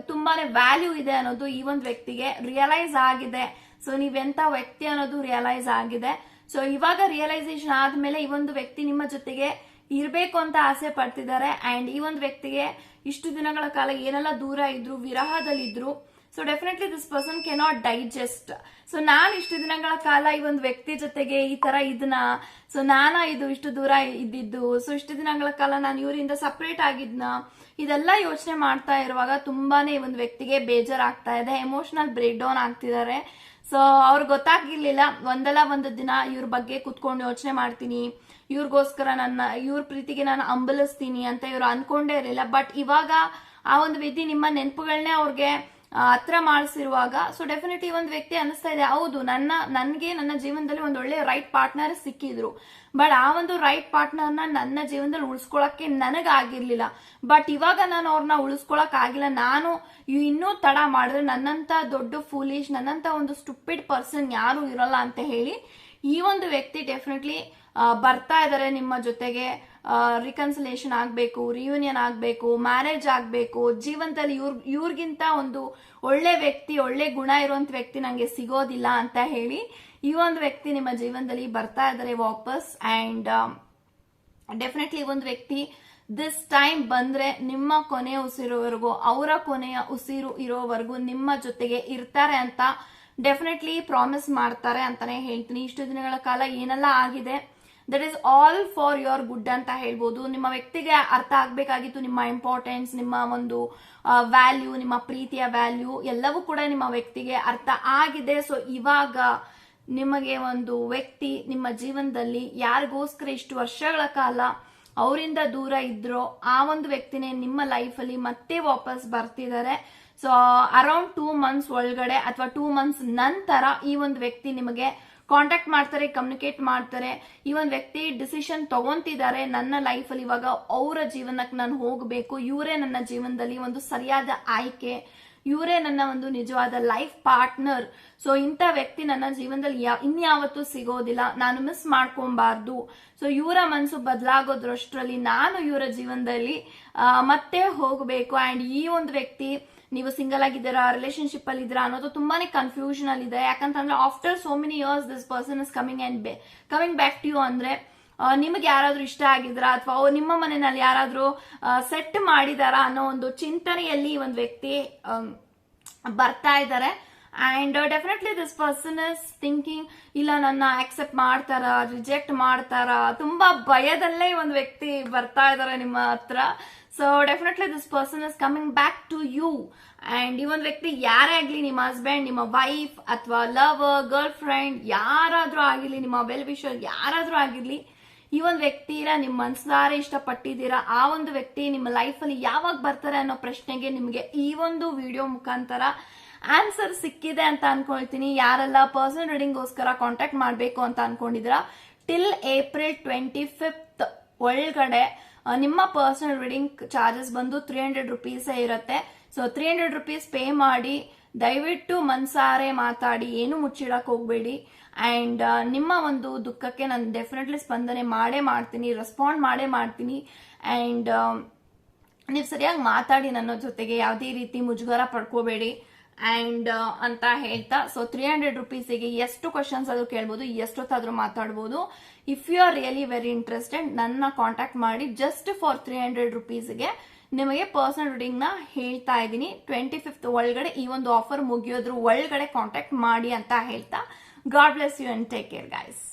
ತುಂಬಾನೇ ವ್ಯಾಲ್ಯೂ ಇದೆ ಅನ್ನೋದು ಈ ಒಂದು ವ್ಯಕ್ತಿಗೆ ರಿಯಲೈಸ್ ಆಗಿದೆ. ಸೊ ನೀವೆಂತ ವ್ಯಕ್ತಿ ಅನ್ನೋದು ರಿಯಲೈಸ್ ಆಗಿದೆ. ಸೊ ಇವಾಗ ರಿಯಲೈಸೇಷನ್ ಆದ್ಮೇಲೆ ಈ ಒಂದು ವ್ಯಕ್ತಿ ನಿಮ್ಮ ಜೊತೆಗೆ ಇರ್ಬೇಕು ಅಂತ ಆಸೆ ಪಡ್ತಿದ್ದಾರೆ ಅಂಡ್ ಈ ಒಂದು ವ್ಯಕ್ತಿಗೆ ಇಷ್ಟು ದಿನಗಳ ಕಾಲ ಏನೆಲ್ಲ ದೂರ ಇದ್ರು, ವಿರಹದಲ್ಲಿದ್ರು. So definitely this person cannot digest. So ನಾನು ಇಷ್ಟು ದಿನಗಳ ಕಾಲ ಈ ಒಂದು ವ್ಯಕ್ತಿ ಜೊತೆಗೆ ಈ ತರ ಇದನ್ನ, ಸೊ ನಾನಾ ಇದು ಇಷ್ಟು ದೂರ ಇದ್ದಿದ್ದು, ಸೊ ಇಷ್ಟು ದಿನಗಳ ಕಾಲ ನಾನು ಇವರಿಂದ ಸಪರೇಟ್ ಆಗಿದ್ನ, ಇದೆಲ್ಲ ಯೋಚನೆ ಮಾಡ್ತಾ ಇರುವಾಗ ತುಂಬಾನೇ ಈ ಒಂದು ವ್ಯಕ್ತಿಗೆ ಬೇಜಾರಾಗ್ತಾ ಇದೆ, ಎಮೋಷನಲ್ ಬ್ರೇಕ್ ಡೌನ್ ಆಗ್ತಿದ್ದಾರೆ. ಸೊ ಅವ್ರಿಗೆ ಗೊತ್ತಾಗಿರ್ಲಿಲ್ಲ ಒಂದಲ್ಲ ಒಂದು ದಿನ ಇವ್ರ ಬಗ್ಗೆ ಕುತ್ಕೊಂಡು ಯೋಚನೆ ಮಾಡ್ತೀನಿ, ಇವ್ರಿಗೋಸ್ಕರ ಇವ್ರ ಪ್ರೀತಿಗೆ ನಾನು ಅಂಬಲಿಸ್ತೀನಿ ಅಂತ ಇವ್ರು ಅನ್ಕೊಂಡೇ ಇರಲಿಲ್ಲ. ಬಟ್ ಇವಾಗ ಆ ಒಂದು ವ್ಯಕ್ತಿ ನಿಮ್ಮ ನೆನಪುಗಳನ್ನೇ ಅವ್ರಿಗೆ ಹತ್ರ ಮಾಡಿಸಿರುವಾಗ ಸೊ ಡೆಫಿನೆಟ್ಲಿ ಒಂದು ವ್ಯಕ್ತಿ ಅನಿಸ್ತಾ ಇದೆ, ಹೌದು ನನ್ಗೆ ನನ್ನ ಜೀವನದಲ್ಲಿ ಒಂದು ಒಳ್ಳೆ ರೈಟ್ ಪಾರ್ಟ್ನರ್ ಸಿಕ್ಕಿದ್ರು, ಬಟ್ ಆ ಒಂದು ರೈಟ್ ಪಾರ್ಟ್ನರ್ನ ನನ್ನ ಜೀವನದಲ್ಲಿ ಉಳಿಸ್ಕೊಳಕ್ಕೆ ನನಗಾಗಿರ್ಲಿಲ್ಲ. ಬಟ್ ಇವಾಗ ನಾನು ಅವ್ರನ್ನ ಉಳಿಸ್ಕೊಳಕ್ ಆಗಿಲ್ಲ, ನಾನು ಇನ್ನೂ ತಡ ಮಾಡಿದ್ರೆ ನನ್ನಂತ ದೊಡ್ಡ ಫೂಲಿಶ್, ನನ್ನಂತ ಒಂದು ಸ್ಟುಪಿಡ್ ಪರ್ಸನ್ ಯಾರು ಇರಲ್ಲ ಅಂತ ಹೇಳಿ ಈ ಒಂದು ವ್ಯಕ್ತಿ ಡೆಫಿನೆಟ್ಲಿ ಬರ್ತಾ ಇದಾರೆ ನಿಮ್ಮ ಜೊತೆಗೆ. ರಿಕನ್ಸಿಲೇಷನ್ ಆಗ್ಬೇಕು, ರಿಯೂನಿಯನ್ ಆಗ್ಬೇಕು, ಮ್ಯಾರೇಜ್ ಆಗ್ಬೇಕು, ಜೀವನದಲ್ಲಿ ಇವ್ರಿಗಿಂತ ಒಂದು ಒಳ್ಳೆ ವ್ಯಕ್ತಿ, ಒಳ್ಳೆ ಗುಣ ಇರುವಂತ ವ್ಯಕ್ತಿ ನಂಗೆ ಸಿಗೋದಿಲ್ಲ ಅಂತ ಹೇಳಿ ಈ ಒಂದು ವ್ಯಕ್ತಿ ನಿಮ್ಮ ಜೀವನದಲ್ಲಿ ಬರ್ತಾ ಇದಾರೆ ವಾಪಸ್. ಅಂಡ್ ಡೆಫಿನೆಟ್ಲಿ ಈ ಒಂದು ವ್ಯಕ್ತಿ ದಿಸ್ ಟೈಮ್ ಬಂದ್ರೆ ನಿಮ್ಮ ಕೊನೆಯ ಉಸಿರುವರೆಗೂ, ಅವರ ಕೊನೆಯ ಉಸಿರು ಇರೋವರೆಗೂ ನಿಮ್ಮ ಜೊತೆಗೆ ಇರ್ತಾರೆ ಅಂತ ಡೆಫಿನೆಟ್ಲಿ ಪ್ರಾಮಿಸ್ ಮಾಡ್ತಾರೆ ಅಂತಾನೆ ಹೇಳ್ತೀನಿ. ಇಷ್ಟು ದಿನಗಳ ಕಾಲ ಏನೆಲ್ಲ ಆಗಿದೆ that is all for your good ಅಂತ ಹೇಳ್ಬೋದು. ನಿಮ್ಮ ವ್ಯಕ್ತಿಗೆ ಅರ್ಥ ಆಗ್ಬೇಕಾಗಿತ್ತು ನಿಮ್ಮ ಇಂಪಾರ್ಟೆನ್ಸ್, ನಿಮ್ಮ ಒಂದು ವ್ಯಾಲ್ಯೂ, ನಿಮ್ಮ ಪ್ರೀತಿಯ ವ್ಯಾಲ್ಯೂ ಎಲ್ಲವೂ ಕೂಡ ನಿಮ್ಮ ವ್ಯಕ್ತಿಗೆ ಅರ್ಥ ಆಗಿದೆ. ಸೊ ಇವಾಗ ನಿಮಗೆ ಒಂದು ವ್ಯಕ್ತಿ ನಿಮ್ಮ ಜೀವನದಲ್ಲಿ ಯಾರಿಗೋಸ್ಕರ ಇಷ್ಟು ವರ್ಷಗಳ ಕಾಲ ಅವರಿಂದ ದೂರ ಇದ್ರೋ ಆ ಒಂದು ವ್ಯಕ್ತಿನೇ ನಿಮ್ಮ ಲೈಫಲ್ಲಿ ಮತ್ತೆ ವಾಪಸ್ ಬರ್ತಿದ್ದಾರೆ. ಸೊ ಅರೌಂಡ್ 2 months ಒಳಗಡೆ ಅಥವಾ 2 months ನಂತರ ಈ ಒಂದು ವ್ಯಕ್ತಿ ನಿಮಗೆ ಕಾಂಟ್ಯಾಕ್ಟ್ ಮಾಡ್ತಾರೆ, ಕಮ್ಯುನಿಕೇಟ್ ಮಾಡ್ತಾರೆ. ಈ ಒಂದು ವ್ಯಕ್ತಿ ಡಿಸಿಷನ್ ತಗೊಂತಿದ್ದಾರೆ, ನನ್ನ ಲೈಫಲ್ಲಿ ಇವಾಗ ಅವರ ಜೀವನಕ್ಕೆ ನಾನು ಹೋಗಬೇಕು, ಇವರೇ ನನ್ನ ಜೀವನದಲ್ಲಿ ಒಂದು ಸರಿಯಾದ ಆಯ್ಕೆ, ಇವರೇ ನನ್ನ ಒಂದು ನಿಜವಾದ ಲೈಫ್ ಪಾರ್ಟ್ನರ್. ಸೊ ಇಂಥ ವ್ಯಕ್ತಿ ನನ್ನ ಜೀವನದಲ್ಲಿ ಇನ್ಯಾವತ್ತೂ ಸಿಗೋದಿಲ್ಲ, ನಾನು ಮಿಸ್ ಮಾಡ್ಕೊಬಾರ್ದು. ಸೊ ಇವರ ಮನಸ್ಸು ಬದಲಾಗೋದ್ರಷ್ಟರಲ್ಲಿ ನಾನು ಇವರ ಜೀವನದಲ್ಲಿ ಮತ್ತೆ ಹೋಗಬೇಕು. ಅಂಡ್ ಈ ಒಂದು ವ್ಯಕ್ತಿ ನೀವು ಸಿಂಗಲ್ ಆಗಿದ್ದೀರಾ, ರಿಲೇಶನ್ಶಿಪ್ ಅಲ್ಲಿ ಇದ್ದೀರಾ ಅನ್ನೋದು ತುಂಬಾನೇ ಕನ್ಫ್ಯೂಷನ್ ಅಲ್ಲಿ ಇದೆ. ಯಾಕಂತಂದ್ರೆ after so many years this person is coming back to you. ಅಂದ್ರೆ ನಿಮಗೆ ಯಾರಾದ್ರೂ ಇಷ್ಟ ಆಗಿದ್ರಾ ಅಥವಾ ನಿಮ್ಮ ಮನೆಯಲ್ಲಿ ಯಾರಾದ್ರೂ ಸೆಟ್ ಮಾಡಿದಾರಾ ಅನ್ನೋ ಒಂದು ಚಿಂತನೆಯಲ್ಲಿ ಒಂದು ವ್ಯಕ್ತಿ ಬರ್ತಾ ಇದ್ದಾರೆ. And definitely this person is thinking, ಇಲ್ಲ ನನ್ನ ಆಕ್ಸೆಪ್ಟ್ ಮಾಡ್ತಾರ, ರಿಜೆಕ್ಟ್ ಮಾಡ್ತಾರ, ತುಂಬಾ ಭಯದಲ್ಲೇ ಒಂದು ವ್ಯಕ್ತಿ ಬರ್ತಾ ಇದಾರೆ ನಿಮ್ಮ ಹತ್ರ. So definitely this person is coming back to you. And ಈ ಒಂದು ವ್ಯಕ್ತಿ ಯಾರೇ ಆಗ್ಲಿ, ನಿಮ್ಮ ಹಸ್ಬೆಂಡ್, ನಿಮ್ಮ ವೈಫ್ ಅಥವಾ ಲವರ್, ಗರ್ಲ್ ಫ್ರೆಂಡ್ ಯಾರಾದ್ರೂ ಆಗಿರ್ಲಿ, ನಿಮ್ಮ ವೆಲ್ ವಿಶರ್ ಯಾರಾದ್ರೂ ಆಗಿರ್ಲಿ, ಈ ಒಂದು ವ್ಯಕ್ತಿನ ನಿಮ್ಮ ಮನಸ್ಸಾರೆ ಇಷ್ಟಪಟ್ಟಿದ್ದೀರಾ. ಆ ಒಂದು ವ್ಯಕ್ತಿ ನಿಮ್ಮ ಲೈಫ್ ಅಲ್ಲಿ ಯಾವಾಗ ಬರ್ತಾರೆ ಅನ್ನೋ ಪ್ರಶ್ನೆಗೆ ನಿಮಗೆ ಈ ಒಂದು ವಿಡಿಯೋ ಮುಖಾಂತರ ಆನ್ಸರ್ ಸಿಕ್ಕಿದೆ ಅಂತ ಅನ್ಕೊಳ್ತೀನಿ. ಯಾರೆಲ್ಲ ಪರ್ಸನಲ್ ರೀಡಿಂಗ್ ಗೋಸ್ಕರ ಕಾಂಟ್ಯಾಕ್ಟ್ ಮಾಡಬೇಕು ಅಂತ ಅನ್ಕೊಂಡಿದ್ದೀರಾ, ಟಿಲ್ April 25th ಒಳಗಡೆ ನಿಮ್ಮ ಪರ್ಸನಲ್ ರೀಡಿಂಗ್ ಚಾರ್ಜಸ್ ಬಂದು 300 rupees ಇರುತ್ತೆ. ಸೊ 300 rupees ಪೇ ಮಾಡಿ ದಯವಿಟ್ಟು ಮನ್ಸಾರೆ ಮಾತಾಡಿ, ಏನು ಮುಚ್ಚಿಡಕ್ ಹೋಗ್ಬೇಡಿ. ಅಂಡ್ ನಿಮ್ಮ ಒಂದು ದುಃಖಕ್ಕೆ ನಾನು ಡೆಫಿನೆಟ್ಲಿ ಸ್ಪಂದನೆ ಮಾಡೇ ಮಾಡ್ತೀನಿ, ರೆಸ್ಪಾಂಡ್ ಮಾಡೇ ಮಾಡ್ತೀನಿ. ಅಂಡ್ ನೀವು ಸರಿಯಾಗಿ ಮಾತಾಡಿ ನನ್ನ ಜೊತೆಗೆ, ಯಾವುದೇ ರೀತಿ ಮುಜುಗರ ಪಡ್ಕೋಬೇಡಿ ಅಂಡ್ ಅಂತ ಹೇಳ್ತಾ. ಸೊ 300 rupeesಗೆ ಎಷ್ಟು ಕ್ವಶನ್ಸ್ ಅದು ಕೇಳ್ಬೋದು, ಎಷ್ಟೊತ್ತಾದ್ರೂ ಮಾತಾಡ್ಬೋದು. If you are really very interested ನನ್ನ ಕಾಂಟ್ಯಾಕ್ಟ್ ಮಾಡಿ. ಜಸ್ಟ್ ಫಾರ್ 300 rupeesಗೆ ನಿಮಗೆ ಪರ್ಸನಲ್ ರೀಡಿಂಗ್ ನ ಹೇಳ್ತಾ ಇದ್ದೀನಿ. 25th ಒಳಗಡೆ ಈ ಒಂದು ಆಫರ್ ಮುಗಿಯೋದ್ರ ಒಳಗಡೆ ಕಾಂಟ್ಯಾಕ್ಟ್ ಮಾಡಿ ಅಂತ ಹೇಳ್ತಾ, God bless you and take care guys.